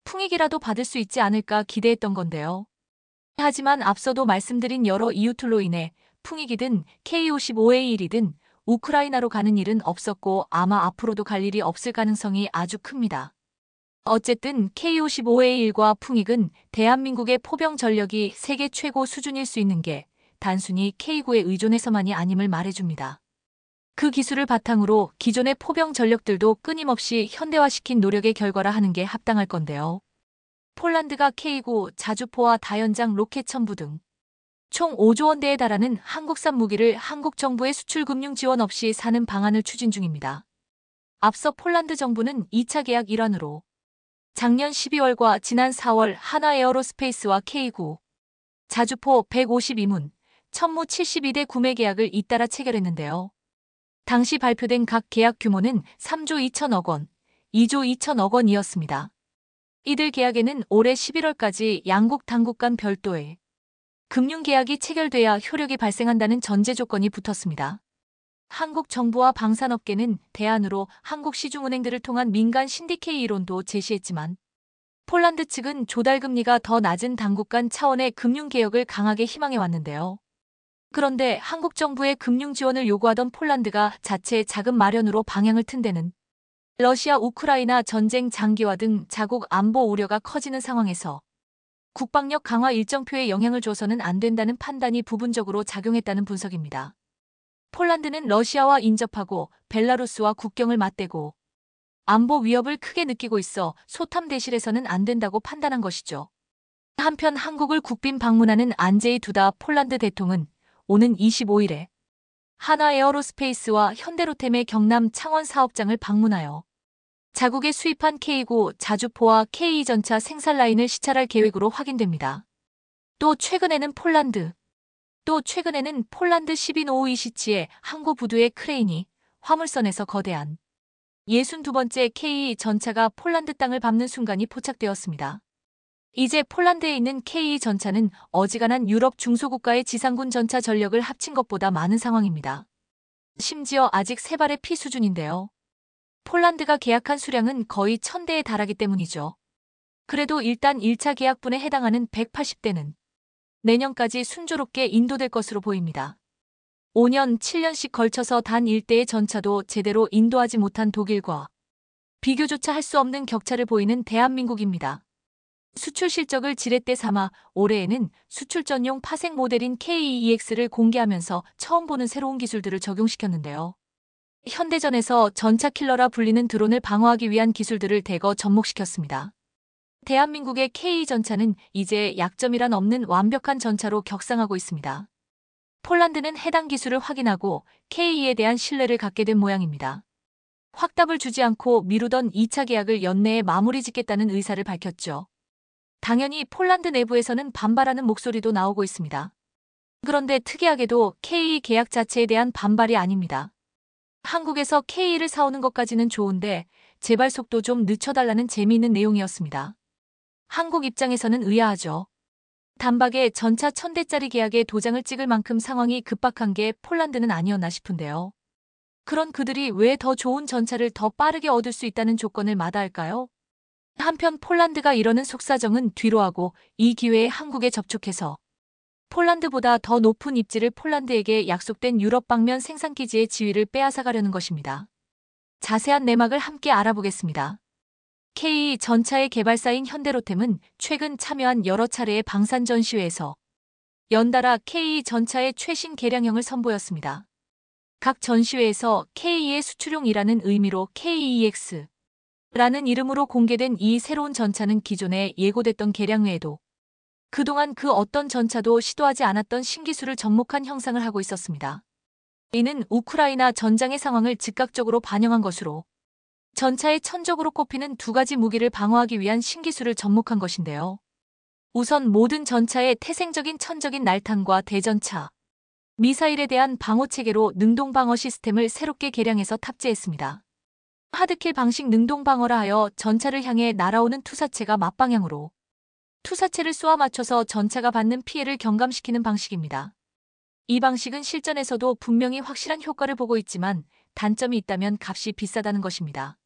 풍익이라도 받을 수 있지 않을까 기대했던 건데요. 하지만 앞서도 말씀드린 여러 이유들로 인해 풍익이든 K55A1이든 우크라이나로 가는 일은 없었고 아마 앞으로도 갈 일이 없을 가능성이 아주 큽니다. 어쨌든 K55A1과 풍익은 대한민국의 포병 전력이 세계 최고 수준일 수 있는 게 단순히 K9에 의존해서만이 아님을 말해줍니다. 그 기술을 바탕으로 기존의 포병 전력들도 끊임없이 현대화시킨 노력의 결과라 하는 게 합당할 건데요. 폴란드가 K9 자주포와 다연장 로켓 첨부 등 총 5조 원대에 달하는 한국산 무기를 한국 정부의 수출 금융 지원 없이 사는 방안을 추진 중입니다. 앞서 폴란드 정부는 2차 계약 일환으로 작년 12월과 지난 4월 하나에어로스페이스와 K9 자주포 152문, 천무 72대 구매 계약을 잇따라 체결했는데요. 당시 발표된 각 계약 규모는 3조 2천억 원, 2조 2천억 원이었습니다. 이들 계약에는 올해 11월까지 양국 당국 간 별도의 금융계약이 체결돼야 효력이 발생한다는 전제 조건이 붙었습니다. 한국 정부와 방산업계는 대안으로 한국 시중은행들을 통한 민간 신디케이 이론도 제시했지만 폴란드 측은 조달금리가 더 낮은 당국 간 차원의 금융개혁을 강하게 희망해 왔는데요. 그런데 한국 정부의 금융 지원을 요구하던 폴란드가 자체 자금 마련으로 방향을 튼 데는 러시아 우크라이나 전쟁 장기화 등 자국 안보 우려가 커지는 상황에서 국방력 강화 일정표에 영향을 줘서는 안 된다는 판단이 부분적으로 작용했다는 분석입니다. 폴란드는 러시아와 인접하고 벨라루스와 국경을 맞대고 안보 위협을 크게 느끼고 있어 소탐 대실에서는 안 된다고 판단한 것이죠. 한편 한국을 국빈 방문하는 안제이 두다 폴란드 대통령은 오는 25일에 하나에어로스페이스와 현대로템의 경남 창원 사업장을 방문하여 자국에 수입한 K9 자주포와 K2 전차 생산 라인을 시찰할 계획으로 확인됩니다. 또 최근에는 폴란드 12노우 이시치의 항구 부두의 크레인이 화물선에서 거대한 62번째 K2 전차가 폴란드 땅을 밟는 순간이 포착되었습니다. 이제 폴란드에 있는 K2 전차는 어지간한 유럽 중소국가의 지상군 전차 전력을 합친 것보다 많은 상황입니다. 심지어 아직 3발의 피 수준인데요. 폴란드가 계약한 수량은 거의 1000대에 달하기 때문이죠. 그래도 일단 1차 계약분에 해당하는 180대는 내년까지 순조롭게 인도될 것으로 보입니다. 5년, 7년씩 걸쳐서 단 1대의 전차도 제대로 인도하지 못한 독일과 비교조차 할 수 없는 격차를 보이는 대한민국입니다. 수출 실적을 지렛대 삼아 올해에는 수출 전용 파생 모델인 K2EX를 공개하면서 처음 보는 새로운 기술들을 적용시켰는데요. 현대전에서 전차 킬러라 불리는 드론을 방어하기 위한 기술들을 대거 접목시켰습니다. 대한민국의 K2 전차는 이제 약점이란 없는 완벽한 전차로 격상하고 있습니다. 폴란드는 해당 기술을 확인하고 KE에 대한 신뢰를 갖게 된 모양입니다. 확답을 주지 않고 미루던 2차 계약을 연내에 마무리 짓겠다는 의사를 밝혔죠. 당연히 폴란드 내부에서는 반발하는 목소리도 나오고 있습니다. 그런데 특이하게도 KE 계약 자체에 대한 반발이 아닙니다. 한국에서 KE를 사오는 것까지는 좋은데 제발 속도 좀 늦춰달라는 재미있는 내용이었습니다. 한국 입장에서는 의아하죠. 단박에 전차 1000대짜리 계약에 도장을 찍을 만큼 상황이 급박한 게 폴란드는 아니었나 싶은데요. 그런 그들이 왜 더 좋은 전차를 더 빠르게 얻을 수 있다는 조건을 마다할까요? 한편 폴란드가 이러는 속사정은 뒤로하고 이 기회에 한국에 접촉해서 폴란드보다 더 높은 입지를 폴란드에게 약속된 유럽 방면 생산기지의 지위를 빼앗아가려는 것입니다. 자세한 내막을 함께 알아보겠습니다. KE 전차의 개발사인 현대로템은 최근 참여한 여러 차례의 방산 전시회에서 연달아 KE 전차의 최신 개량형을 선보였습니다. 각 전시회에서 KE의 수출용이라는 의미로 KEX 라는 이름으로 공개된 이 새로운 전차는 기존에 예고됐던 개량 외에도 그동안 그 어떤 전차도 시도하지 않았던 신기술을 접목한 형상을 하고 있었습니다. 이는 우크라이나 전장의 상황을 즉각적으로 반영한 것으로 전차의 천적으로 꼽히는 두 가지 무기를 방어하기 위한 신기술을 접목한 것인데요. 우선 모든 전차의 태생적인 천적인 날탄과 대전차, 미사일에 대한 방어체계로 능동방어 시스템을 새롭게 개량해서 탑재했습니다. 하드킬 방식 능동방어라 하여 전차를 향해 날아오는 투사체가 맞방향으로 투사체를 쏘아 맞춰서 전차가 받는 피해를 경감시키는 방식입니다. 이 방식은 실전에서도 분명히 확실한 효과를 보고 있지만 단점이 있다면 값이 비싸다는 것입니다.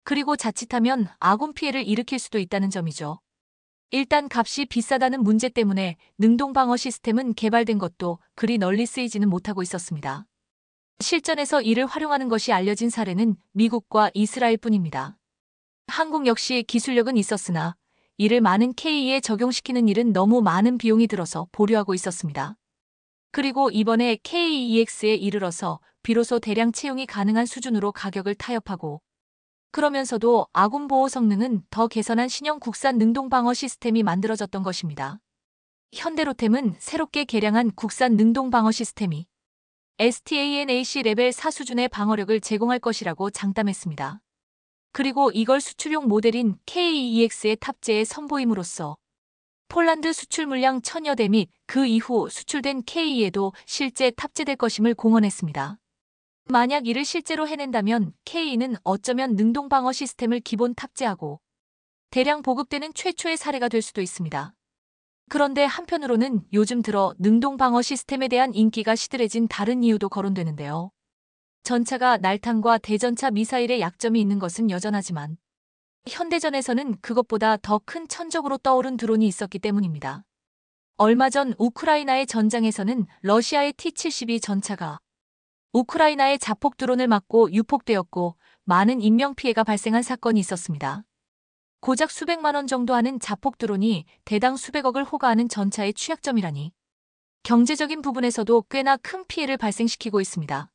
그리고 자칫하면 아군 피해를 일으킬 수도 있다는 점이죠. 일단 값이 비싸다는 문제 때문에 능동방어 시스템은 개발된 것도 그리 널리 쓰이지는 못하고 있었습니다. 실전에서 이를 활용하는 것이 알려진 사례는 미국과 이스라엘뿐입니다. 한국 역시 기술력은 있었으나 이를 많은 KE에 적용시키는 일은 너무 많은 비용이 들어서 보류하고 있었습니다. 그리고 이번에 KEX에 이르러서 비로소 대량 채용이 가능한 수준으로 가격을 타협하고 그러면서도 아군 보호 성능은 더 개선한 신형 국산 능동방어 시스템이 만들어졌던 것입니다. 현대로템은 새롭게 개량한 국산 능동방어 시스템이 STANAC 레벨 4 수준의 방어력을 제공할 것이라고 장담했습니다. 그리고 이걸 수출용 모델인 KEX에 탑재해 선보임으로써 폴란드 수출 물량 1000여 대 및 그 이후 수출된 KE에도 실제 탑재될 것임을 공언했습니다. 만약 이를 실제로 해낸다면 KE는 어쩌면 능동방어 시스템을 기본 탑재하고 대량 보급되는 최초의 사례가 될 수도 있습니다. 그런데 한편으로는 요즘 들어 능동방어 시스템에 대한 인기가 시들해진 다른 이유도 거론되는데요. 전차가 날탄과 대전차 미사일의 약점이 있는 것은 여전하지만 현대전에서는 그것보다 더 큰 천적으로 떠오른 드론이 있었기 때문입니다. 얼마 전 우크라이나의 전장에서는 러시아의 T-72 전차가 우크라이나의 자폭 드론을 맞고 유폭되었고 많은 인명피해가 발생한 사건이 있었습니다. 고작 수백만 원 정도 하는 자폭 드론이 대당 수백억을 호가하는 전차의 취약점이라니 경제적인 부분에서도 꽤나 큰 피해를 발생시키고 있습니다.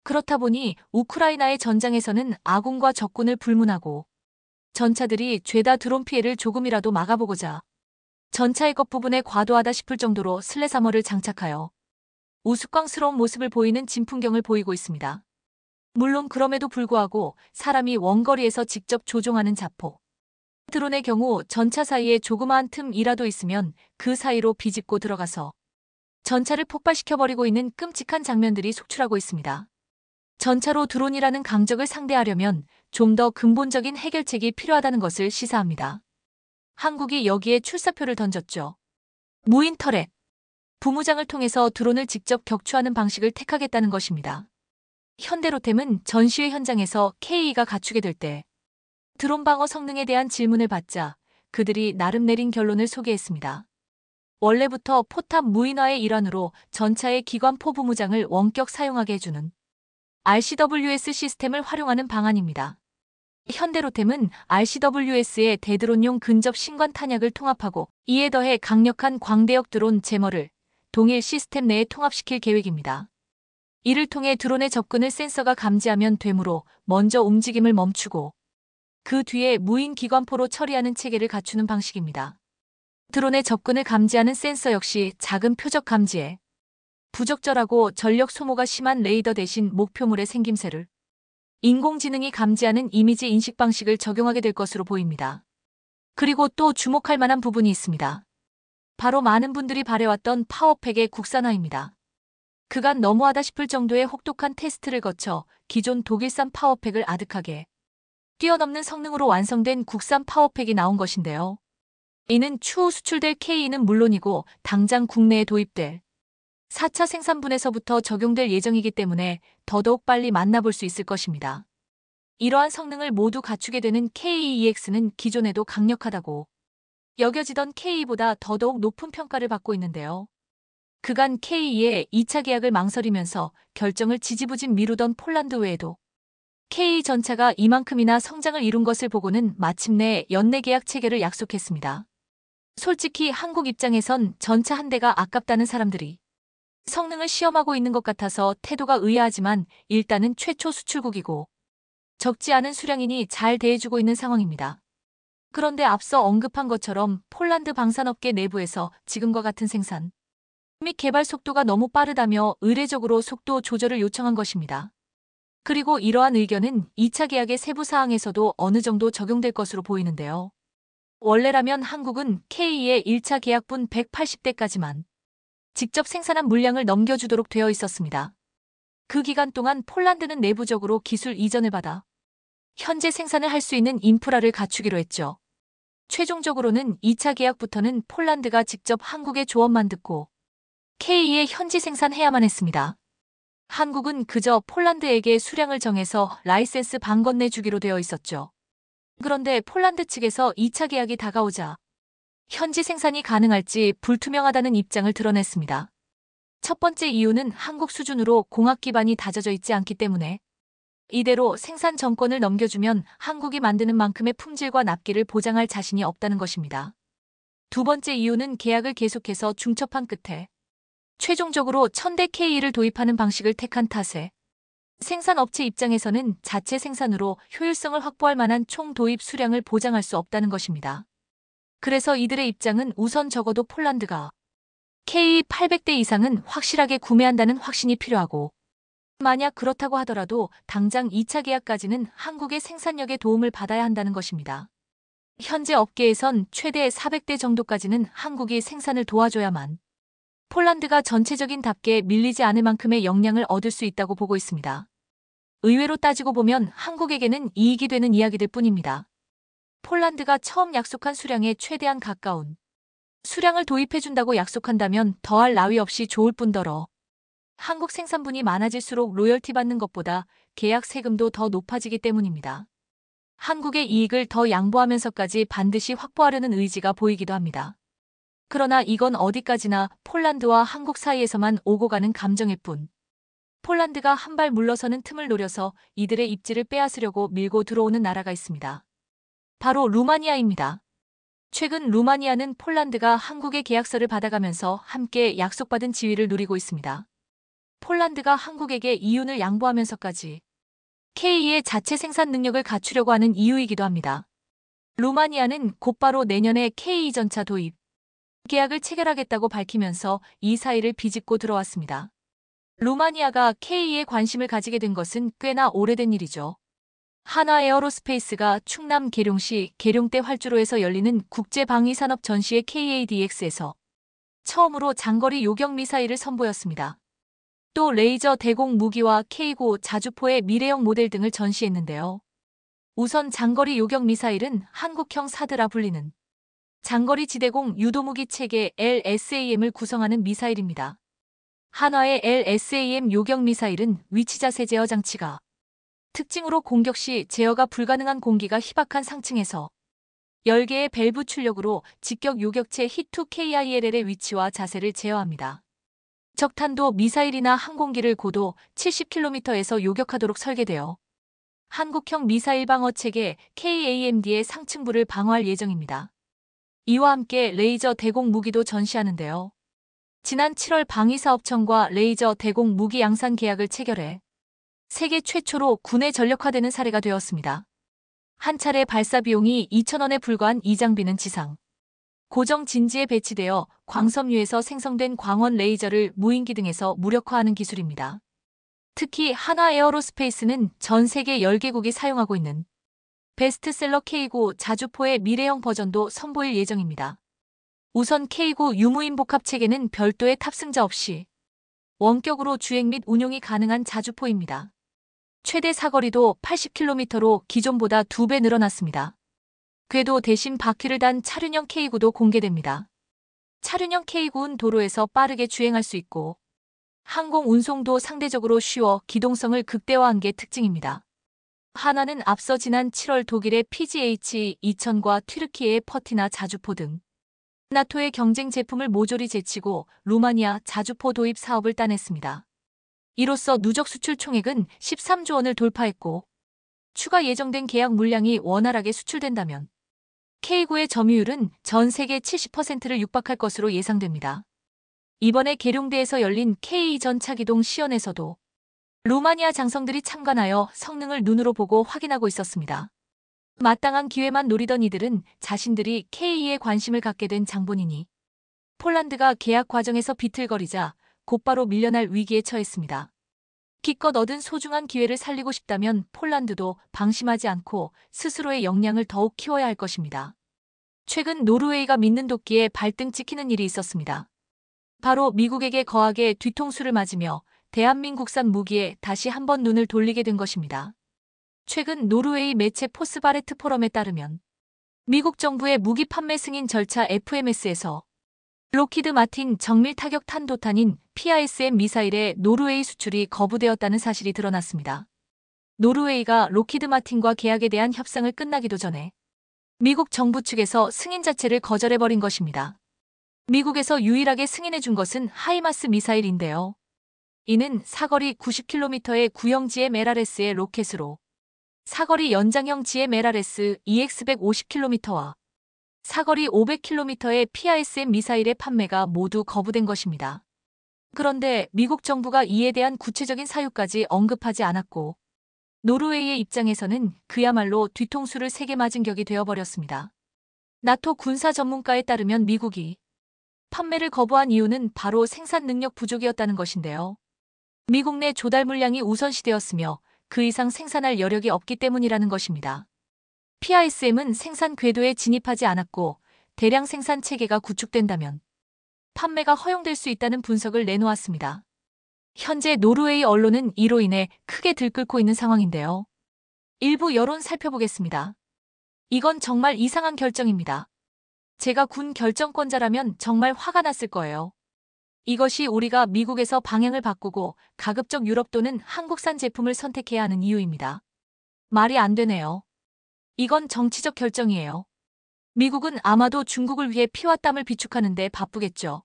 그렇다 보니 우크라이나의 전장에서는 아군과 적군을 불문하고 전차들이 죄다 드론 피해를 조금이라도 막아보고자 전차의 겉부분에 과도하다 싶을 정도로 슬래사머를 장착하여 우스꽝스러운 모습을 보이는 진풍경을 보이고 있습니다. 물론 그럼에도 불구하고 사람이 원거리에서 직접 조종하는 자폭 드론의 경우 전차 사이에 조그마한 틈이라도 있으면 그 사이로 비집고 들어가서 전차를 폭발시켜버리고 있는 끔찍한 장면들이 속출하고 있습니다. 전차로 드론이라는 강적을 상대하려면 좀 더 근본적인 해결책이 필요하다는 것을 시사합니다. 한국이 여기에 출사표를 던졌죠. 무인 터렛, 부무장을 통해서 드론을 직접 격추하는 방식을 택하겠다는 것입니다. 현대로템은 전시회 현장에서 KE가 갖추게 될 때 드론 방어 성능에 대한 질문을 받자 그들이 나름 내린 결론을 소개했습니다. 원래부터 포탑 무인화의 일환으로 전차의 기관포 부무장을 원격 사용하게 해주는 RCWS 시스템을 활용하는 방안입니다. 현대로템은 RCWS의 대드론용 근접 신관 탄약을 통합하고 이에 더해 강력한 광대역 드론 제머를 동일 시스템 내에 통합시킬 계획입니다. 이를 통해 드론의 접근을 센서가 감지하면 되므로 먼저 움직임을 멈추고 그 뒤에 무인 기관포로 처리하는 체계를 갖추는 방식입니다. 드론의 접근을 감지하는 센서 역시 작은 표적 감지에 부적절하고 전력 소모가 심한 레이더 대신 목표물의 생김새를 인공지능이 감지하는 이미지 인식 방식을 적용하게 될 것으로 보입니다. 그리고 또 주목할 만한 부분이 있습니다. 바로 많은 분들이 바래왔던 파워팩의 국산화입니다. 그간 너무하다 싶을 정도의 혹독한 테스트를 거쳐 기존 독일산 파워팩을 아득하게 뛰어넘는 성능으로 완성된 국산 파워팩이 나온 것인데요. 이는 추후 수출될 K는 물론이고 당장 국내에 도입될 4차 생산분에서부터 적용될 예정이기 때문에 더더욱 빨리 만나볼 수 있을 것입니다. 이러한 성능을 모두 갖추게 되는 KEX는 기존에도 강력하다고 여겨지던 KE보다 더더욱 높은 평가를 받고 있는데요. 그간 KE의 2차 계약을 망설이면서 결정을 지지부진 미루던 폴란드 외에도 KE 전차가 이만큼이나 성장을 이룬 것을 보고는 마침내 연내 계약 체결을 약속했습니다. 솔직히 한국 입장에선 전차 한 대가 아깝다는 사람들이 성능을 시험하고 있는 것 같아서 태도가 의아하지만 일단은 최초 수출국이고 적지 않은 수량이니 잘 대해주고 있는 상황입니다. 그런데 앞서 언급한 것처럼 폴란드 방산업계 내부에서 지금과 같은 생산 및 개발 속도가 너무 빠르다며 의례적으로 속도 조절을 요청한 것입니다. 그리고 이러한 의견은 2차 계약의 세부 사항에서도 어느 정도 적용될 것으로 보이는데요. 원래라면 한국은 K의 1차 계약분 180대까지만 직접 생산한 물량을 넘겨주도록 되어 있었습니다. 그 기간 동안 폴란드는 내부적으로 기술 이전을 받아 현재 생산을 할 수 있는 인프라를 갖추기로 했죠. 최종적으로는 2차 계약부터는 폴란드가 직접 한국의 조언만 듣고 K의 현지 생산해야만 했습니다. 한국은 그저 폴란드에게 수량을 정해서 라이센스 반 건네주기로 되어 있었죠. 그런데 폴란드 측에서 2차 계약이 다가오자 현지 생산이 가능할지 불투명하다는 입장을 드러냈습니다. 첫 번째 이유는 한국 수준으로 공학 기반이 다져져 있지 않기 때문에 이대로 생산 정권을 넘겨주면 한국이 만드는 만큼의 품질과 납기를 보장할 자신이 없다는 것입니다. 두 번째 이유는 계약을 계속해서 중첩한 끝에 최종적으로 1000대 K를 도입하는 방식을 택한 탓에 생산업체 입장에서는 자체 생산으로 효율성을 확보할 만한 총 도입 수량을 보장할 수 없다는 것입니다. 그래서 이들의 입장은 우선 적어도 폴란드가 K 800대 이상은 확실하게 구매한다는 확신이 필요하고 만약 그렇다고 하더라도 당장 2차 계약까지는 한국의 생산력의 도움을 받아야 한다는 것입니다. 현재 업계에선 최대 400대 정도까지는 한국이 생산을 도와줘야만 폴란드가 전체적인 답게 밀리지 않을 만큼의 역량을 얻을 수 있다고 보고 있습니다. 의외로 따지고 보면 한국에게는 이익이 되는 이야기들 뿐입니다. 폴란드가 처음 약속한 수량에 최대한 가까운 수량을 도입해준다고 약속한다면 더할 나위 없이 좋을 뿐더러 한국 생산분이 많아질수록 로열티 받는 것보다 계약 세금도 더 높아지기 때문입니다. 한국의 이익을 더 양보하면서까지 반드시 확보하려는 의지가 보이기도 합니다. 그러나 이건 어디까지나 폴란드와 한국 사이에서만 오고 가는 감정일 뿐. 폴란드가 한 발 물러서는 틈을 노려서 이들의 입지를 빼앗으려고 밀고 들어오는 나라가 있습니다. 바로 루마니아입니다. 최근 루마니아는 폴란드가 한국의 계약서를 받아가면서 함께 약속받은 지위를 누리고 있습니다. 폴란드가 한국에게 이윤을 양보하면서까지 K의 자체 생산 능력을 갖추려고 하는 이유이기도 합니다. 루마니아는 곧바로 내년에 K 전차 도입 계약을 체결하겠다고 밝히면서 이 사이를 비집고 들어왔습니다. 루마니아가 K에 관심을 가지게 된 것은 꽤나 오래된 일이죠. 한화 에어로스페이스가 충남 계룡시 계룡대 활주로에서 열리는 국제방위산업 전시회 KADX에서 처음으로 장거리 요격 미사일을 선보였습니다. 또 레이저 대공 무기와 K9 자주포의 미래형 모델 등을 전시했는데요. 우선 장거리 요격 미사일은 한국형 사드라 불리는 장거리 지대공 유도무기 체계 LSAM을 구성하는 미사일입니다. 한화의 LSAM 요격 미사일은 위치자세 제어 장치가 특징으로 공격 시 제어가 불가능한 공기가 희박한 상층에서 10개의 밸브 출력으로 직격 요격체 히투-KILL의 위치와 자세를 제어합니다. 적탄도 미사일이나 항공기를 고도 70km에서 요격하도록 설계되어 한국형 미사일 방어 체계 KAMD의 상층부를 방어할 예정입니다. 이와 함께 레이저 대공 무기도 전시하는데요. 지난 7월 방위사업청과 레이저 대공 무기 양산 계약을 체결해 세계 최초로 군에 전력화되는 사례가 되었습니다. 한 차례 발사 비용이 2,000원에 불과한 이 장비는 지상 고정 진지에 배치되어 광섬유에서 생성된 광원 레이저를 무인기 등에서 무력화하는 기술입니다. 특히 한화 에어로스페이스는 전 세계 10개국이 사용하고 있는 베스트셀러 K9 자주포의 미래형 버전도 선보일 예정입니다. 우선 K9 유무인 복합 체계는 별도의 탑승자 없이 원격으로 주행 및 운용이 가능한 자주포입니다. 최대 사거리도 80km로 기존보다 2배 늘어났습니다. 궤도 대신 바퀴를 단 차륜형 K9도 공개됩니다. 차륜형 K9는 도로에서 빠르게 주행할 수 있고 항공 운송도 상대적으로 쉬워 기동성을 극대화한 게 특징입니다. 한화는 앞서 지난 7월 독일의 PGH-2000과 튀르키예의 퍼티나 자주포 등 나토의 경쟁 제품을 모조리 제치고 루마니아 자주포 도입 사업을 따냈습니다. 이로써 누적 수출 총액은 13조 원을 돌파했고 추가 예정된 계약 물량이 원활하게 수출된다면 K9의 점유율은 전 세계 70%를 육박할 것으로 예상됩니다. 이번에 계룡대에서 열린 K2 전차기동 시연에서도 루마니아 장성들이 참관하여 성능을 눈으로 보고 확인하고 있었습니다. 마땅한 기회만 노리던 이들은 자신들이 K2에 관심을 갖게 된 장본인이 폴란드가 계약 과정에서 비틀거리자 곧바로 밀려날 위기에 처했습니다. 기껏 얻은 소중한 기회를 살리고 싶다면 폴란드도 방심하지 않고 스스로의 역량을 더욱 키워야 할 것입니다. 최근 노르웨이가 믿는 도끼에 발등 찍히는 일이 있었습니다. 바로 미국에게 거하게 뒤통수를 맞으며 대한민국산 무기에 다시 한번 눈을 돌리게 된 것입니다. 최근 노르웨이 매체 포스바레트 포럼에 따르면 미국 정부의 무기 판매 승인 절차 FMS에서 록히드 마틴 정밀 타격 탄도탄인 PRSM 미사일의 노르웨이 수출이 거부되었다는 사실이 드러났습니다. 노르웨이가 록히드 마틴과 계약에 대한 협상을 끝나기도 전에 미국 정부 측에서 승인 자체를 거절해버린 것입니다. 미국에서 유일하게 승인해준 것은 하이마스 미사일인데요. 이는 사거리 90km의 구형 GMLRS의 로켓으로 사거리 연장형 GMLRS EX150km와 사거리 500km의 PRSM 미사일의 판매가 모두 거부된 것입니다. 그런데 미국 정부가 이에 대한 구체적인 사유까지 언급하지 않았고 노르웨이의 입장에서는 그야말로 뒤통수를 세게 맞은 격이 되어버렸습니다. 나토 군사 전문가에 따르면 미국이 판매를 거부한 이유는 바로 생산 능력 부족이었다는 것인데요. 미국 내 조달 물량이 우선시되었으며 그 이상 생산할 여력이 없기 때문이라는 것입니다. PRSM은 생산 궤도에 진입하지 않았고 대량 생산 체계가 구축된다면 판매가 허용될 수 있다는 분석을 내놓았습니다. 현재 노르웨이 언론은 이로 인해 크게 들끓고 있는 상황인데요. 일부 여론 살펴보겠습니다. 이건 정말 이상한 결정입니다. 제가 군 결정권자라면 정말 화가 났을 거예요. 이것이 우리가 미국에서 방향을 바꾸고 가급적 유럽 또는 한국산 제품을 선택해야 하는 이유입니다. 말이 안 되네요. 이건 정치적 결정이에요. 미국은 아마도 중국을 위해 피와 땀을 비축하는 데 바쁘겠죠.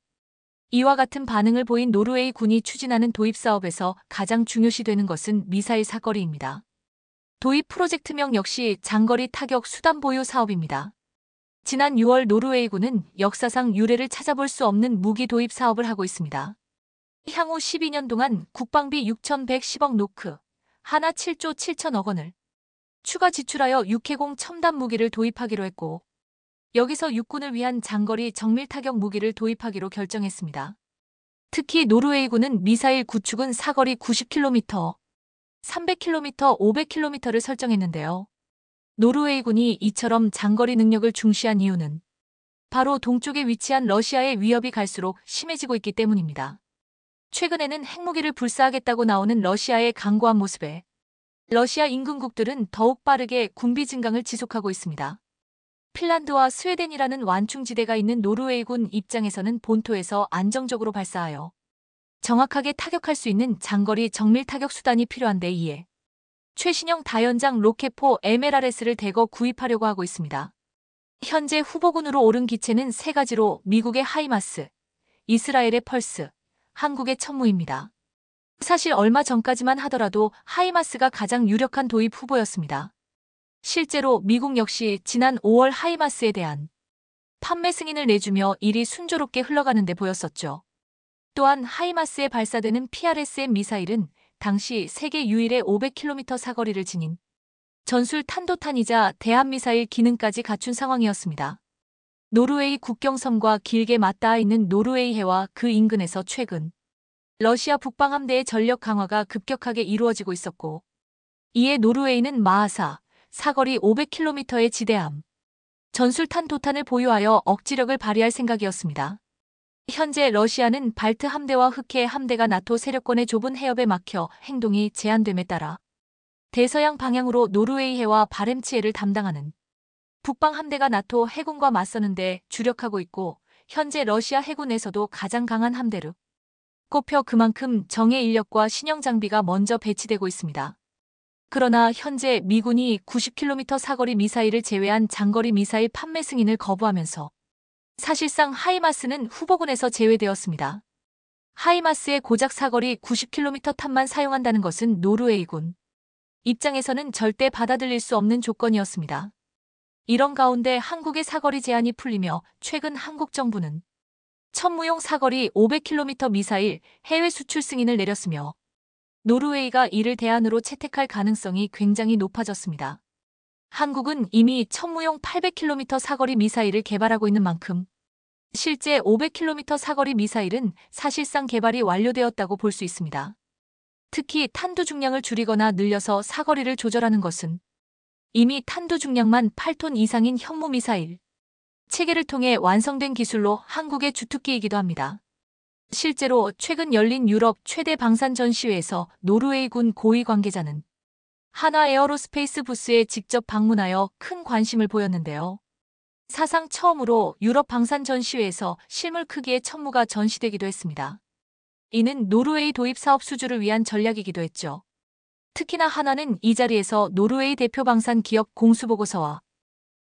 이와 같은 반응을 보인 노르웨이 군이 추진하는 도입 사업에서 가장 중요시되는 것은 미사일 사거리입니다. 도입 프로젝트명 역시 장거리 타격 수단 보유 사업입니다. 지난 6월 노르웨이군은 역사상 유례를 찾아볼 수 없는 무기 도입 사업을 하고 있습니다. 향후 12년 동안 국방비 6,110억 노크, 하나 7조 7천억 원을 추가 지출하여 육해공 첨단 무기를 도입하기로 했고 여기서 육군을 위한 장거리 정밀 타격 무기를 도입하기로 결정했습니다. 특히 노르웨이군은 미사일 구축은 사거리 90km, 300km, 500km를 설정했는데요. 노르웨이군이 이처럼 장거리 능력을 중시한 이유는 바로 동쪽에 위치한 러시아의 위협이 갈수록 심해지고 있기 때문입니다. 최근에는 핵무기를 불사하겠다고 나오는 러시아의 강고한 모습에 러시아 인근국들은 더욱 빠르게 군비 증강을 지속하고 있습니다. 핀란드와 스웨덴이라는 완충지대가 있는 노르웨이군 입장에서는 본토에서 안정적으로 발사하여 정확하게 타격할 수 있는 장거리 정밀 타격 수단이 필요한데 이에 최신형 다연장 로켓포 MLRS를 대거 구입하려고 하고 있습니다. 현재 후보군으로 오른 기체는 세 가지로 미국의 하이마스, 이스라엘의 펄스, 한국의 천무입니다. 사실 얼마 전까지만 하더라도 하이마스가 가장 유력한 도입 후보였습니다. 실제로 미국 역시 지난 5월 하이마스에 대한 판매 승인을 내주며 일이 순조롭게 흘러가는 데 보였었죠. 또한 하이마스에 발사되는 PRSM 미사일은 당시 세계 유일의 500km 사거리를 지닌 전술 탄도탄이자 대함미사일 기능까지 갖춘 상황이었습니다. 노르웨이 국경섬과 길게 맞닿아 있는 노르웨이 해와 그 인근에서 최근 러시아 북방함대의 전력 강화가 급격하게 이루어지고 있었고, 이에 노르웨이는 마하사, 사거리 500km의 지대함, 전술탄 도탄을 보유하여 억지력을 발휘할 생각이었습니다. 현재 러시아는 발트 함대와 흑해 함대가 나토 세력권의 좁은 해협에 막혀 행동이 제한됨에 따라 대서양 방향으로 노르웨이 해와 바렌츠 해를 담당하는 북방 함대가 나토 해군과 맞서는데 주력하고 있고, 현재 러시아 해군에서도 가장 강한 함대로 꼽혀 그만큼 정예 인력과 신형 장비가 먼저 배치되고 있습니다. 그러나 현재 미군이 90km 사거리 미사일을 제외한 장거리 미사일 판매 승인을 거부하면서 사실상 하이마스는 후보군에서 제외되었습니다. 하이마스의 고작 사거리 90km 탑만 사용한다는 것은 노르웨이군 입장에서는 절대 받아들일 수 없는 조건이었습니다. 이런 가운데 한국의 사거리 제한이 풀리며 최근 한국 정부는 천무용 사거리 500km 미사일 해외 수출 승인을 내렸으며, 노르웨이가 이를 대안으로 채택할 가능성이 굉장히 높아졌습니다. 한국은 이미 천무용 800km 사거리 미사일을 개발하고 있는 만큼 실제 500km 사거리 미사일은 사실상 개발이 완료되었다고 볼 수 있습니다. 특히 탄두 중량을 줄이거나 늘려서 사거리를 조절하는 것은 이미 탄두 중량만 8톤 이상인 현무 미사일 체계를 통해 완성된 기술로 한국의 주특기이기도 합니다. 실제로 최근 열린 유럽 최대 방산 전시회에서 노르웨이군 고위 관계자는 한화 에어로스페이스 부스에 직접 방문하여 큰 관심을 보였는데요. 사상 처음으로 유럽 방산 전시회에서 실물 크기의 천무가 전시되기도 했습니다. 이는 노르웨이 도입 사업 수주를 위한 전략이기도 했죠. 특히나 한화는 이 자리에서 노르웨이 대표 방산 기업 공수보고서와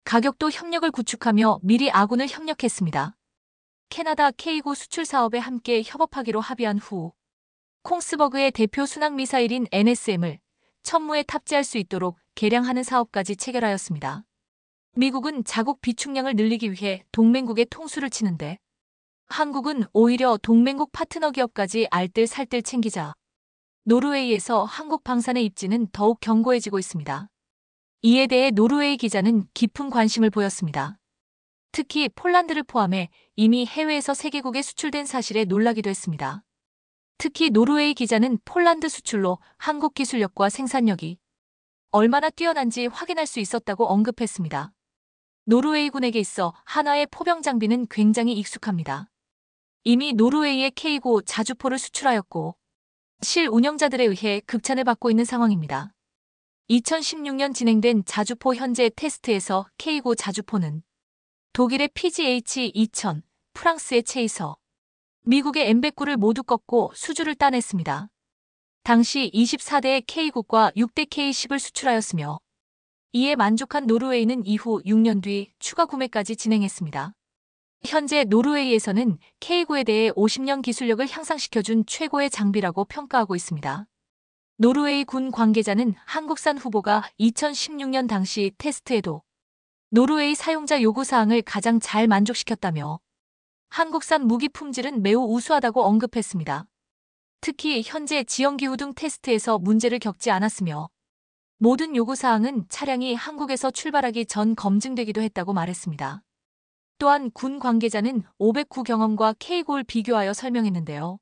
가격도 협력을 구축하며 미리 아군을 협력했습니다. 캐나다 K9 수출 사업에 함께 협업하기로 합의한 후 콩스버그의 대표 순항 미사일인 NSM을 천무에 탑재할 수 있도록 개량하는 사업까지 체결하였습니다. 미국은 자국 비축량을 늘리기 위해 동맹국의 통수를 치는데, 한국은 오히려 동맹국 파트너 기업까지 알뜰살뜰 챙기자 노르웨이에서 한국 방산의 입지는 더욱 견고해지고 있습니다. 이에 대해 노르웨이 기자는 깊은 관심을 보였습니다. 특히 폴란드를 포함해 이미 해외에서 세계국에 수출된 사실에 놀라기도 했습니다. 특히 노르웨이 기자는 폴란드 수출로 한국 기술력과 생산력이 얼마나 뛰어난지 확인할 수 있었다고 언급했습니다. 노르웨이군에게 있어 한화의 포병 장비는 굉장히 익숙합니다. 이미 노르웨이의 K9 자주포를 수출하였고 실 운영자들에 의해 극찬을 받고 있는 상황입니다. 2016년 진행된 자주포 현재 테스트에서 K9 자주포는 독일의 PGH-2000, 프랑스의 체이서, 미국의 M109를 모두 꺾고 수주를 따냈습니다. 당시 24대의 K9과 6대 K10을 수출하였으며, 이에 만족한 노르웨이는 이후 6년 뒤 추가 구매까지 진행했습니다. 현재 노르웨이에서는 K9에 대해 50년 기술력을 향상시켜준 최고의 장비라고 평가하고 있습니다. 노르웨이 군 관계자는 한국산 후보가 2016년 당시 테스트에도 노르웨이 사용자 요구사항을 가장 잘 만족시켰다며 한국산 무기 품질은 매우 우수하다고 언급했습니다. 특히 현재 지형기후 등 테스트에서 문제를 겪지 않았으며 모든 요구사항은 차량이 한국에서 출발하기 전 검증되기도 했다고 말했습니다. 또한 군 관계자는 509 경험과 K9를 비교하여 설명했는데요.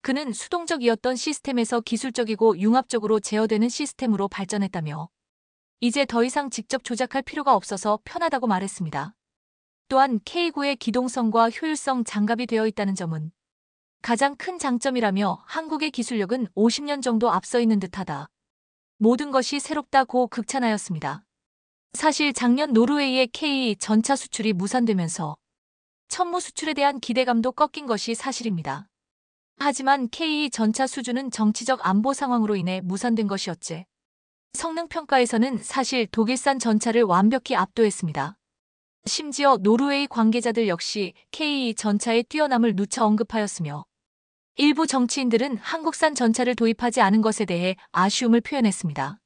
그는 수동적이었던 시스템에서 기술적이고 융합적으로 제어되는 시스템으로 발전했다며 이제 더 이상 직접 조작할 필요가 없어서 편하다고 말했습니다. 또한 K9의 기동성과 효율성 장갑이 되어 있다는 점은 가장 큰 장점이라며 한국의 기술력은 50년 정도 앞서 있는 듯하다. 모든 것이 새롭다고 극찬하였습니다. 사실 작년 노르웨이의 K 전차 수출이 무산되면서 천무 수출에 대한 기대감도 꺾인 것이 사실입니다. 하지만 K 전차 수주는 정치적 안보 상황으로 인해 무산된 것이었지. 성능평가에서는 사실 독일산 전차를 완벽히 압도했습니다. 심지어 노르웨이 관계자들 역시 K 전차의 뛰어남을 누차 언급하였으며 일부 정치인들은 한국산 전차를 도입하지 않은 것에 대해 아쉬움을 표현했습니다.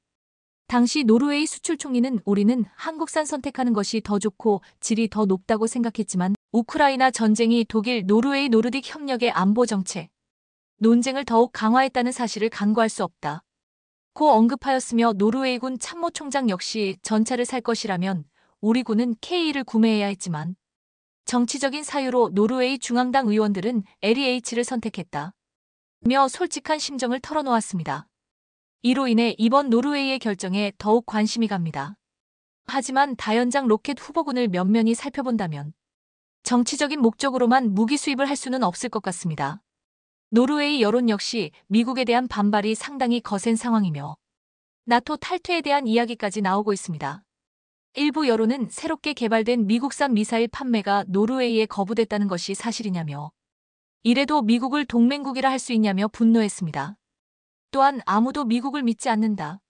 당시 노르웨이 수출 총리는 우리는 한국산 선택하는 것이 더 좋고 질이 더 높다고 생각했지만 우크라이나 전쟁이 독일, 노르웨이, 노르딕 협력의 안보 정책, 논쟁을 더욱 강화했다는 사실을 간과할 수 없다. 고 언급하였으며 노르웨이군 참모총장 역시 전차를 살 것이라면 우리 군은 K를 구매해야 했지만 정치적인 사유로 노르웨이 중앙당 의원들은 LEH를 선택했다. 며 솔직한 심정을 털어놓았습니다. 이로 인해 이번 노르웨이의 결정에 더욱 관심이 갑니다. 하지만 다연장 로켓 후보군을 면면히 살펴본다면 정치적인 목적으로만 무기 수입을 할 수는 없을 것 같습니다. 노르웨이 여론 역시 미국에 대한 반발이 상당히 거센 상황이며 나토 탈퇴에 대한 이야기까지 나오고 있습니다. 일부 여론은 새롭게 개발된 미국산 미사일 판매가 노르웨이에 거부됐다는 것이 사실이냐며 이래도 미국을 동맹국이라 할 수 있냐며 분노했습니다. 또한 아무도 미국을 믿지 않는다.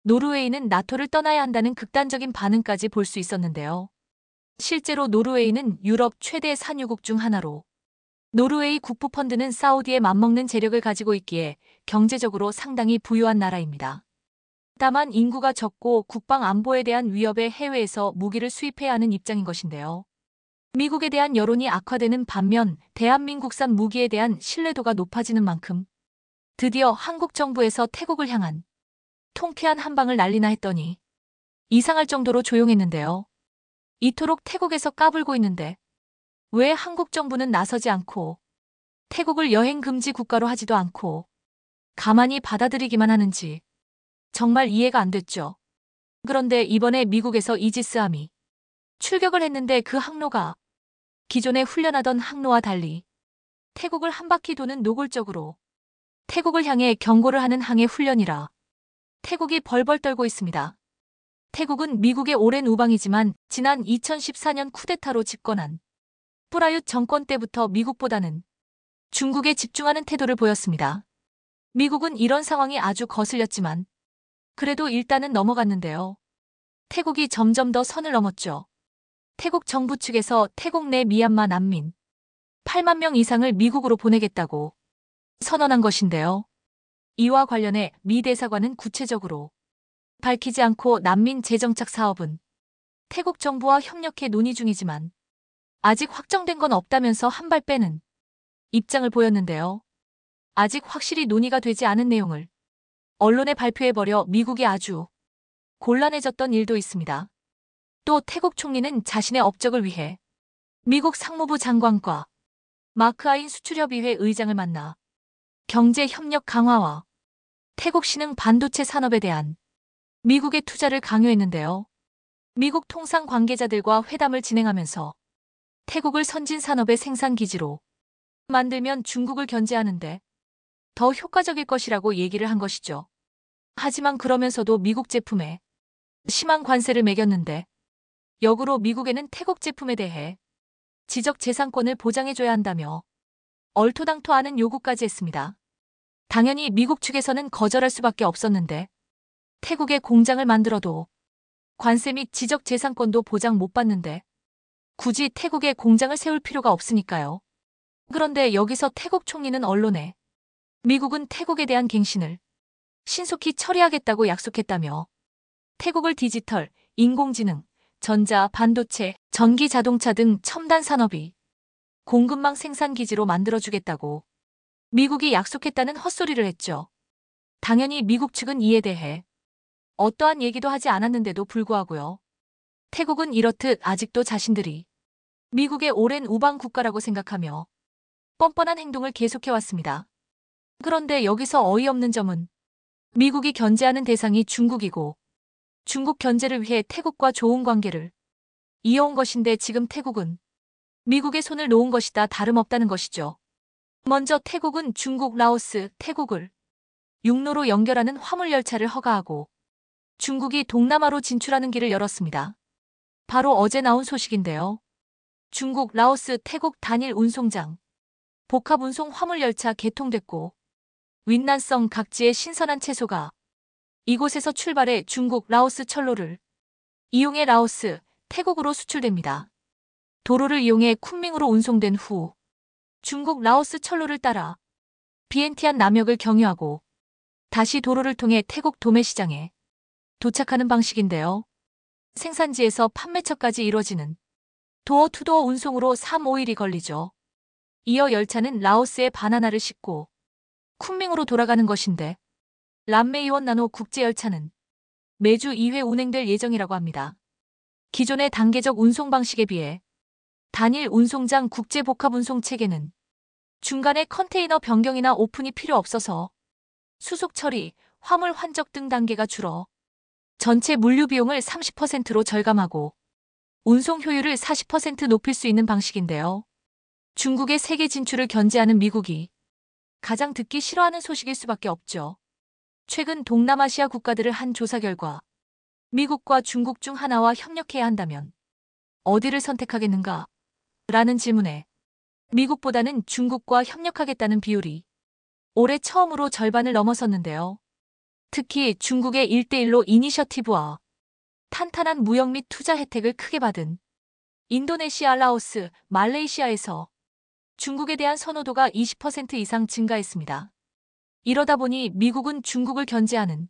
노르웨이는 나토를 떠나야 한다는 극단적인 반응까지 볼 수 있었는데요. 실제로 노르웨이는 유럽 최대 산유국 중 하나로 노르웨이 국부펀드는 사우디에 맞먹는 재력을 가지고 있기에 경제적으로 상당히 부유한 나라입니다. 다만 인구가 적고 국방 안보에 대한 위협에 해외에서 무기를 수입해야 하는 입장인 것인데요. 미국에 대한 여론이 악화되는 반면 대한민국산 무기에 대한 신뢰도가 높아지는 만큼 드디어 한국 정부에서 태국을 향한 통쾌한 한방을 날리나 했더니 이상할 정도로 조용했는데요. 이토록 태국에서 까불고 있는데 왜 한국 정부는 나서지 않고 태국을 여행 금지 국가로 하지도 않고 가만히 받아들이기만 하는지 정말 이해가 안 됐죠. 그런데 이번에 미국에서 이지스함이 출격을 했는데 그 항로가 기존에 훈련하던 항로와 달리 태국을 한 바퀴 도는 노골적으로 태국을 향해 경고를 하는 항해 훈련이라 태국이 벌벌 떨고 있습니다. 태국은 미국의 오랜 우방이지만 지난 2014년 쿠데타로 집권한 프라윷 정권 때부터 미국보다는 중국에 집중하는 태도를 보였습니다. 미국은 이런 상황이 아주 거슬렸지만 그래도 일단은 넘어갔는데요. 태국이 점점 더 선을 넘었죠. 태국 정부 측에서 태국 내 미얀마 난민 8만 명 이상을 미국으로 보내겠다고 선언한 것인데요. 이와 관련해 미 대사관은 구체적으로 밝히지 않고 난민 재정착 사업은 태국 정부와 협력해 논의 중이지만 아직 확정된 건 없다면서 한 발 빼는 입장을 보였는데요. 아직 확실히 논의가 되지 않은 내용을 언론에 발표해버려 미국이 아주 곤란해졌던 일도 있습니다. 또 태국 총리는 자신의 업적을 위해 미국 상무부 장관과 마크아인 수출협의회 의장을 만나 경제 협력 강화와 태국 신흥 반도체 산업에 대한 미국의 투자를 강요했는데요. 미국 통상 관계자들과 회담을 진행하면서 태국을 선진 산업의 생산 기지로 만들면 중국을 견제하는데 더 효과적일 것이라고 얘기를 한 것이죠. 하지만 그러면서도 미국 제품에 심한 관세를 매겼는데 역으로 미국에는 태국 제품에 대해 지적재산권을 보장해줘야 한다며 얼토당토하는 요구까지 했습니다. 당연히 미국 측에서는 거절할 수밖에 없었는데 태국에 공장을 만들어도 관세 및 지적재산권도 보장 못 받는데 굳이 태국에 공장을 세울 필요가 없으니까요. 그런데 여기서 태국 총리는 언론에 미국은 태국에 대한 갱신을 신속히 처리하겠다고 약속했다며 태국을 디지털, 인공지능, 전자, 반도체, 전기 자동차 등 첨단 산업이 공급망 생산 기지로 만들어주겠다고 미국이 약속했다는 헛소리를 했죠. 당연히 미국 측은 이에 대해 어떠한 얘기도 하지 않았는데도 불구하고요. 태국은 이렇듯 아직도 자신들이 미국의 오랜 우방 국가라고 생각하며 뻔뻔한 행동을 계속해왔습니다. 그런데 여기서 어이없는 점은 미국이 견제하는 대상이 중국이고 중국 견제를 위해 태국과 좋은 관계를 이어온 것인데 지금 태국은 미국의 손을 놓은 것이다 다름없다는 것이죠. 먼저 태국은 중국, 라오스, 태국을 육로로 연결하는 화물열차를 허가하고 중국이 동남아로 진출하는 길을 열었습니다. 바로 어제 나온 소식인데요. 중국, 라오스, 태국 단일 운송장, 복합운송 화물열차 개통됐고 윈난성 각지의 신선한 채소가 이곳에서 출발해 중국, 라오스 철로를 이용해 라오스, 태국으로 수출됩니다. 도로를 이용해 쿤밍으로 운송된 후 중국, 라오스 철로를 따라 비엔티안 남역을 경유하고 다시 도로를 통해 태국 도매시장에 도착하는 방식인데요. 생산지에서 판매처까지 이뤄지는 도어투도어 운송으로 3-5일이 걸리죠. 이어 열차는 라오스의 바나나를 싣고 쿤밍으로 돌아가는 것인데 람메이원 나노 국제열차는 매주 2회 운행될 예정이라고 합니다. 기존의 단계적 운송 방식에 비해 단일 운송장 국제복합운송 체계는 중간에 컨테이너 변경이나 오픈이 필요 없어서 수속 처리, 화물 환적 등 단계가 줄어 전체 물류 비용을 30%로 절감하고 운송 효율을 40% 높일 수 있는 방식인데요. 중국의 세계 진출을 견제하는 미국이 가장 듣기 싫어하는 소식일 수밖에 없죠. 최근 동남아시아 국가들을 한 조사 결과 미국과 중국 중 하나와 협력해야 한다면 어디를 선택하겠는가? 라는 질문에 미국보다는 중국과 협력하겠다는 비율이 올해 처음으로 절반을 넘어섰는데요. 특히 중국의 1대1로 이니셔티브와 탄탄한 무역 및 투자 혜택을 크게 받은 인도네시아, 라오스, 말레이시아에서 중국에 대한 선호도가 20% 이상 증가했습니다. 이러다 보니 미국은 중국을 견제하는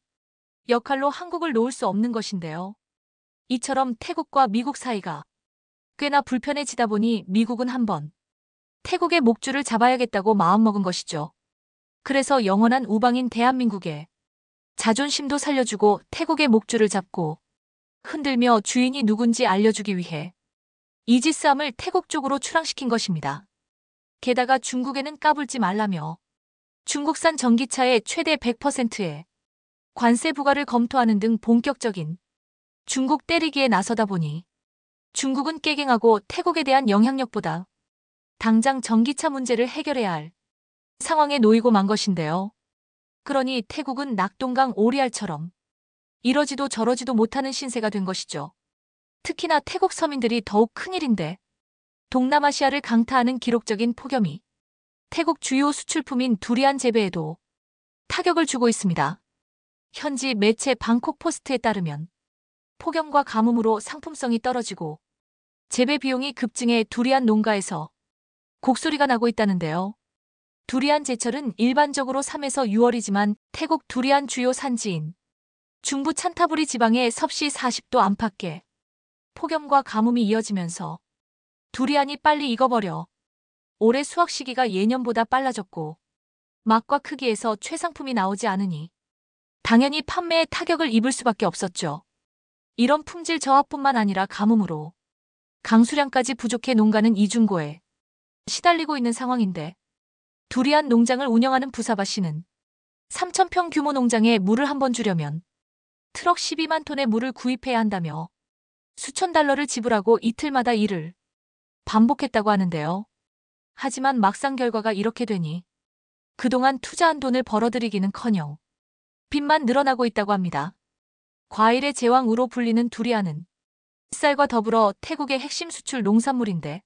역할로 한국을 놓을 수 없는 것인데요. 이처럼 태국과 미국 사이가 꽤나 불편해지다 보니 미국은 한번 태국의 목줄을 잡아야겠다고 마음먹은 것이죠. 그래서 영원한 우방인 대한민국의 자존심도 살려주고 태국의 목줄을 잡고 흔들며 주인이 누군지 알려주기 위해 이지스함을 태국 쪽으로 출항시킨 것입니다. 게다가 중국에는 까불지 말라며 중국산 전기차의 최대 100%의 관세 부과를 검토하는 등 본격적인 중국 때리기에 나서다 보니 중국은 깨갱하고 태국에 대한 영향력보다 당장 전기차 문제를 해결해야 할 상황에 놓이고 만 것인데요. 그러니 태국은 낙동강 오리알처럼 이러지도 저러지도 못하는 신세가 된 것이죠. 특히나 태국 서민들이 더욱 큰일인데 동남아시아를 강타하는 기록적인 폭염이 태국 주요 수출품인 두리안 재배에도 타격을 주고 있습니다. 현지 매체 방콕 포스트에 따르면 폭염과 가뭄으로 상품성이 떨어지고 재배 비용이 급증해 두리안 농가에서 곡소리가 나고 있다는데요. 두리안 제철은 일반적으로 3에서 6월이지만 태국 두리안 주요 산지인 중부 찬타부리 지방의 섭씨 40도 안팎의 폭염과 가뭄이 이어지면서 두리안이 빨리 익어버려 올해 수확 시기가 예년보다 빨라졌고 맛과 크기에서 최상품이 나오지 않으니 당연히 판매에 타격을 입을 수밖에 없었죠. 이런 품질 저하뿐만 아니라 가뭄으로 강수량까지 부족해 농가는 이중고에 시달리고 있는 상황인데 두리안 농장을 운영하는 부사바 씨는 3,000평 규모 농장에 물을 한 번 주려면 트럭 12만 톤의 물을 구입해야 한다며 수천 달러를 지불하고 이틀마다 일을 반복했다고 하는데요. 하지만 막상 결과가 이렇게 되니 그동안 투자한 돈을 벌어들이기는커녕 빚만 늘어나고 있다고 합니다. 과일의 제왕으로 불리는 두리안은 쌀과 더불어 태국의 핵심 수출 농산물인데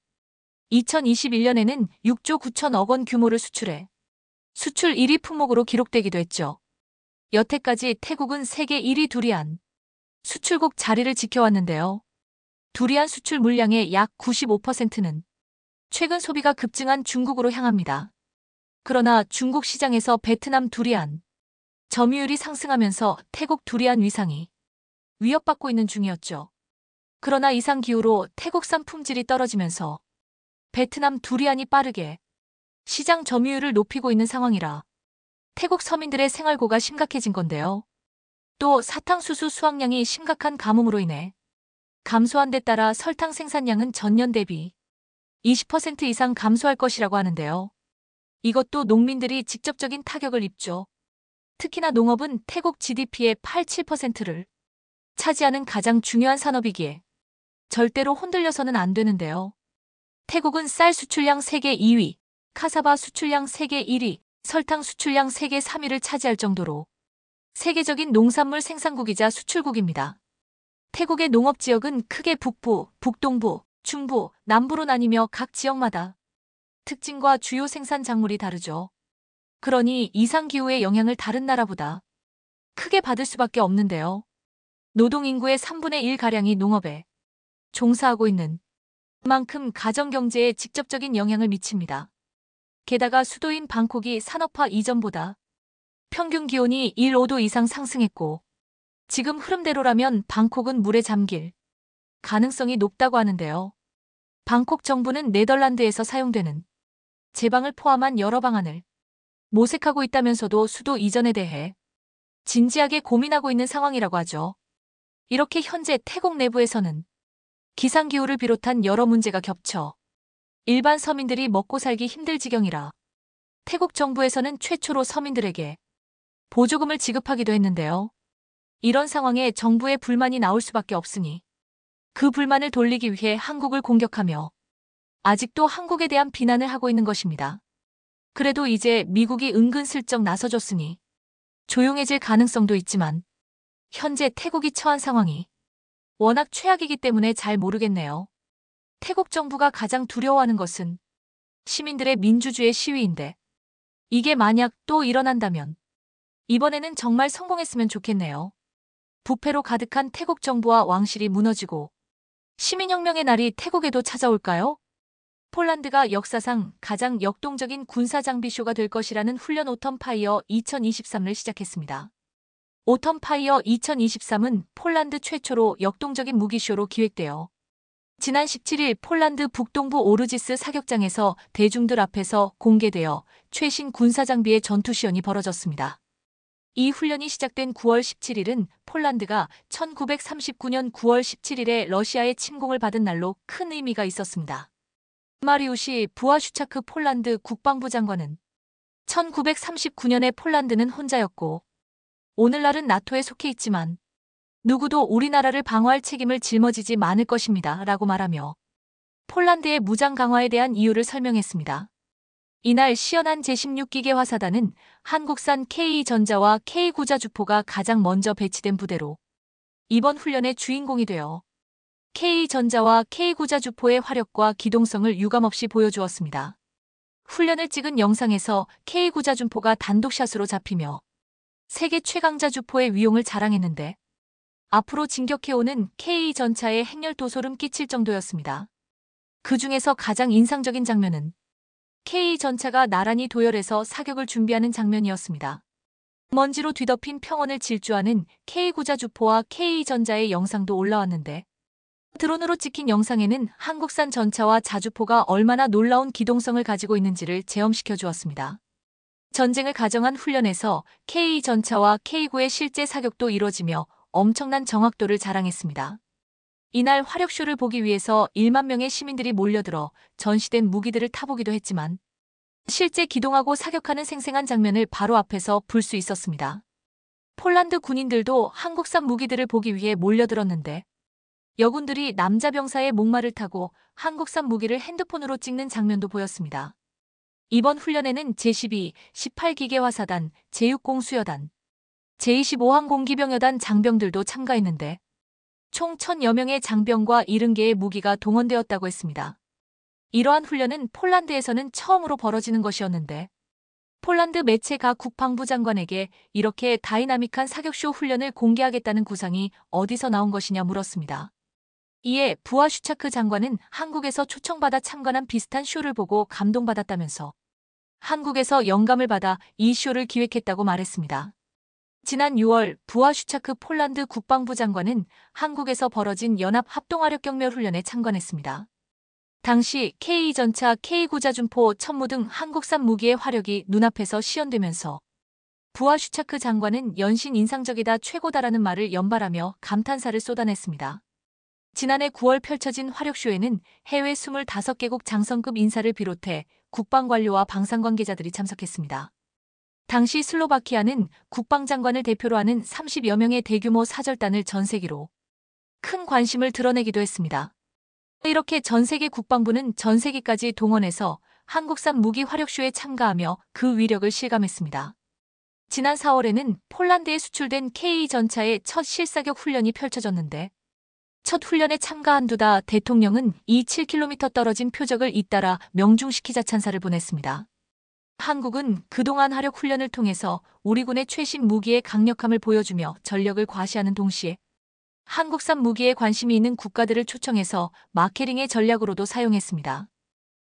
2021년에는 6조 9천억 원 규모를 수출해 수출 1위 품목으로 기록되기도 했죠. 여태까지 태국은 세계 1위 두리안 수출국 자리를 지켜왔는데요. 두리안 수출 물량의 약 95%는 최근 소비가 급증한 중국으로 향합니다. 그러나 중국 시장에서 베트남 두리안 점유율이 상승하면서 태국 두리안 위상이 위협받고 있는 중이었죠. 그러나 이상 기후로 태국산 품질이 떨어지면서 베트남 두리안이 빠르게 시장 점유율을 높이고 있는 상황이라 태국 서민들의 생활고가 심각해진 건데요. 또 사탕수수 수확량이 심각한 가뭄으로 인해 감소한 데 따라 설탕 생산량은 전년 대비 20% 이상 감소할 것이라고 하는데요. 이것도 농민들이 직접적인 타격을 입죠. 특히나 농업은 태국 GDP의 8~7%를 차지하는 가장 중요한 산업이기에 절대로 흔들려서는 안 되는데요. 태국은 쌀 수출량 세계 2위, 카사바 수출량 세계 1위, 설탕 수출량 세계 3위를 차지할 정도로 세계적인 농산물 생산국이자 수출국입니다. 태국의 농업지역은 크게 북부, 북동부, 중부, 남부로 나뉘며 각 지역마다 특징과 주요 생산 작물이 다르죠. 그러니 이상기후의 영향을 다른 나라보다 크게 받을 수밖에 없는데요. 노동인구의 3분의 1가량이 농업에 종사하고 있는 만큼 가정경제에 직접적인 영향을 미칩니다. 게다가 수도인 방콕이 산업화 이전보다 평균 기온이 1~5도 이상 상승했고 지금 흐름대로라면 방콕은 물에 잠길 가능성이 높다고 하는데요. 방콕 정부는 네덜란드에서 사용되는 제방을 포함한 여러 방안을 모색하고 있다면서도 수도 이전에 대해 진지하게 고민하고 있는 상황이라고 하죠. 이렇게 현재 태국 내부에서는 기상기후를 비롯한 여러 문제가 겹쳐 일반 서민들이 먹고 살기 힘들 지경이라 태국 정부에서는 최초로 서민들에게 보조금을 지급하기도 했는데요. 이런 상황에 정부의 불만이 나올 수밖에 없으니 그 불만을 돌리기 위해 한국을 공격하며 아직도 한국에 대한 비난을 하고 있는 것입니다. 그래도 이제 미국이 은근슬쩍 나서줬으니 조용해질 가능성도 있지만 현재 태국이 처한 상황이 워낙 최악이기 때문에 잘 모르겠네요. 태국 정부가 가장 두려워하는 것은 시민들의 민주주의 시위인데 이게 만약 또 일어난다면 이번에는 정말 성공했으면 좋겠네요. 부패로 가득한 태국 정부와 왕실이 무너지고 시민혁명의 날이 태국에도 찾아올까요? 폴란드가 역사상 가장 역동적인 군사장비쇼가 될 것이라는 훈련 오텀 파이어 2023을 시작했습니다. 오텀 파이어 2023은 폴란드 최초로 역동적인 무기쇼로 기획되어 지난 17일 폴란드 북동부 오르지스 사격장에서 대중들 앞에서 공개되어 최신 군사장비의 전투시연이 벌어졌습니다. 이 훈련이 시작된 9월 17일은 폴란드가 1939년 9월 17일에 러시아의 침공을 받은 날로 큰 의미가 있었습니다. 마리우시 부아슈차크 폴란드 국방부 장관은 1939년에 폴란드는 혼자였고 오늘날은 나토에 속해 있지만 누구도 우리나라를 방어할 책임을 짊어지지 않을 것입니다. 라고 말하며 폴란드의 무장 강화에 대한 이유를 설명했습니다. 이날 시연한 제16기계 화사단은 한국산 K전자와 K구자주포가 가장 먼저 배치된 부대로 이번 훈련의 주인공이 되어 K전자와 K구자주포의 화력과 기동성을 유감없이 보여주었습니다. 훈련을 찍은 영상에서 K구자주포가 단독샷으로 잡히며 세계 최강자 주포의 위용을 자랑했는데 앞으로 진격해오는 K전차에 행렬도 소름 끼칠 정도였습니다. 그 중에서 가장 인상적인 장면은 K전차가 나란히 도열해서 사격을 준비하는 장면이었습니다. 먼지로 뒤덮인 평원을 질주하는 K구자주포와 K전자의 영상도 올라왔는데 드론으로 찍힌 영상에는 한국산 전차와 자주포가 얼마나 놀라운 기동성을 가지고 있는지를 체험시켜 주었습니다. 전쟁을 가정한 훈련에서 K전차와 K구의 실제 사격도 이뤄지며 엄청난 정확도를 자랑했습니다. 이날 화력쇼를 보기 위해서 1만 명의 시민들이 몰려들어 전시된 무기들을 타보기도 했지만 실제 기동하고 사격하는 생생한 장면을 바로 앞에서 볼 수 있었습니다. 폴란드 군인들도 한국산 무기들을 보기 위해 몰려들었는데 여군들이 남자 병사의 목마를 타고 한국산 무기를 핸드폰으로 찍는 장면도 보였습니다. 이번 훈련에는 제12, 18기계 화사단, 제60 수여단, 제25항공기병여단 장병들도 참가했는데 총 1000여 명의 장병과 70개의 무기가 동원되었다고 했습니다. 이러한 훈련은 폴란드에서는 처음으로 벌어지는 것이었는데 폴란드 매체 가 국방부 장관에게 이렇게 다이나믹한 사격쇼 훈련을 공개하겠다는 구상이 어디서 나온 것이냐 물었습니다. 이에 부아슈차크 장관은 한국에서 초청받아 참관한 비슷한 쇼를 보고 감동받았다면서 한국에서 영감을 받아 이 쇼를 기획했다고 말했습니다. 지난 6월 부아슈차크 폴란드 국방부 장관은 한국에서 벌어진 연합합동화력경멸훈련에 참관했습니다. 당시 K전차, K구자준포, 천무 등 한국산 무기의 화력이 눈앞에서 시연되면서 부아슈차크 장관은 연신 인상적이다 최고다라는 말을 연발하며 감탄사를 쏟아냈습니다. 지난해 9월 펼쳐진 화력쇼에는 해외 25개국 장성급 인사를 비롯해 국방관료와 방산관계자들이 참석했습니다. 당시 슬로바키아는 국방장관을 대표로 하는 30여 명의 대규모 사절단을 전세기로 큰 관심을 드러내기도 했습니다. 이렇게 전세계 국방부는 전세기까지 동원해서 한국산 무기 화력쇼에 참가하며 그 위력을 실감했습니다. 지난 4월에는 폴란드에 수출된 K전차의 첫 실사격 훈련이 펼쳐졌는데 첫 훈련에 참가한 두다 대통령은 이 7km 떨어진 표적을 잇따라 명중시키자 찬사를 보냈습니다. 한국은 그동안 화력 훈련을 통해서 우리 군의 최신 무기의 강력함을 보여주며 전력을 과시하는 동시에 한국산 무기에 관심이 있는 국가들을 초청해서 마케팅의 전략으로도 사용했습니다.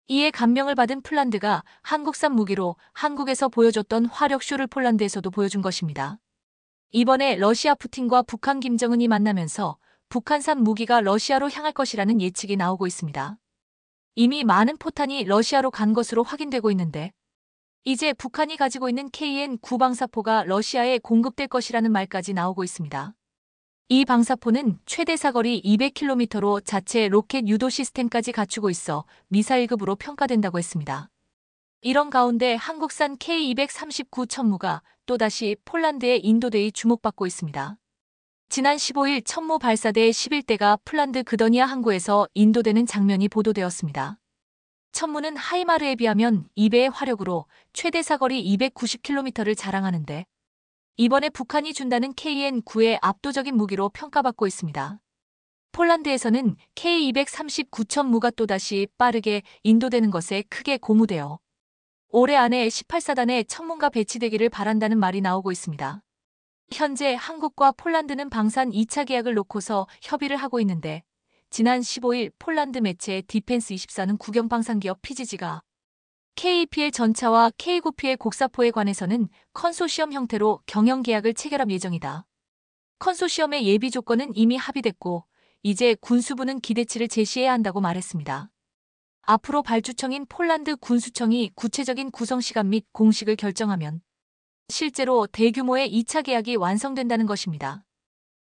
이에 감명을 받은 폴란드가 한국산 무기로 한국에서 보여줬던 화력쇼를 폴란드에서도 보여준 것입니다. 이번에 러시아 푸틴과 북한 김정은이 만나면서 북한산 무기가 러시아로 향할 것이라는 예측이 나오고 있습니다. 이미 많은 포탄이 러시아로 간 것으로 확인되고 있는데 이제 북한이 가지고 있는 KN-9 방사포가 러시아에 공급될 것이라는 말까지 나오고 있습니다. 이 방사포는 최대 사거리 200km로 자체 로켓 유도 시스템까지 갖추고 있어 미사일급으로 평가된다고 했습니다. 이런 가운데 한국산 K239 천무가 또다시 폴란드의 인도대에 주목받고 있습니다. 지난 15일 천무 발사대 11대가 폴란드 그더니아 항구에서 인도되는 장면이 보도되었습니다. 천무는 하이마르에 비하면 2배의 화력으로 최대 사거리 290km를 자랑하는데 이번에 북한이 준다는 KN-9의 압도적인 무기로 평가받고 있습니다. 폴란드에서는 K239 천무가 또다시 빠르게 인도되는 것에 크게 고무되어 올해 안에 18사단의 천문가 배치되기를 바란다는 말이 나오고 있습니다. 현재 한국과 폴란드는 방산 2차 계약을 놓고서 협의를 하고 있는데 지난 15일 폴란드 매체 디펜스24는 국영 방산기업 PGG가 KPL 전차와 K9PL 곡사포에 관해서는 컨소시엄 형태로 경영 계약을 체결할 예정이다. 컨소시엄의 예비 조건은 이미 합의됐고 이제 군수부는 기대치를 제시해야 한다고 말했습니다. 앞으로 발주청인 폴란드 군수청이 구체적인 구성 시간 및 공식을 결정하면 실제로 대규모의 2차 계약이 완성된다는 것입니다.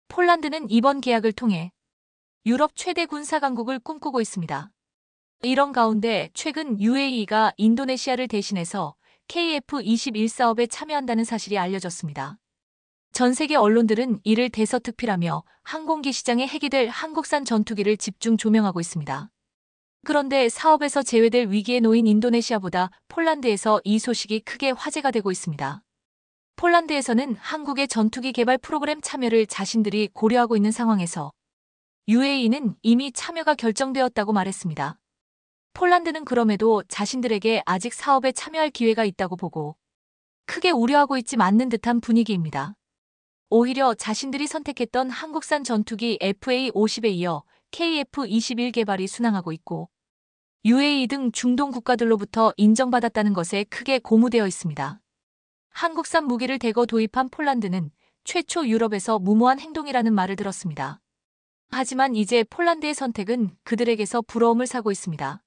폴란드는 이번 계약을 통해 유럽 최대 군사 강국을 꿈꾸고 있습니다. 이런 가운데 최근 UAE가 인도네시아를 대신해서 KF-21 사업에 참여한다는 사실이 알려졌습니다. 전 세계 언론들은 이를 대서특필하며 항공기 시장에 해기될 한국산 전투기를 집중 조명하고 있습니다. 그런데 사업에서 제외될 위기에 놓인 인도네시아보다 폴란드에서 이 소식이 크게 화제가 되고 있습니다. 폴란드에서는 한국의 전투기 개발 프로그램 참여를 자신들이 고려하고 있는 상황에서 UAE는 이미 참여가 결정되었다고 말했습니다. 폴란드는 그럼에도 자신들에게 아직 사업에 참여할 기회가 있다고 보고 크게 우려하고 있지 않는 듯한 분위기입니다. 오히려 자신들이 선택했던 한국산 전투기 FA-50에 이어 KF-21 개발이 순항하고 있고 UAE 등 중동 국가들로부터 인정받았다는 것에 크게 고무되어 있습니다. 한국산 무기를 대거 도입한 폴란드는 최초 유럽에서 무모한 행동이라는 말을 들었습니다. 하지만 이제 폴란드의 선택은 그들에게서 부러움을 사고 있습니다.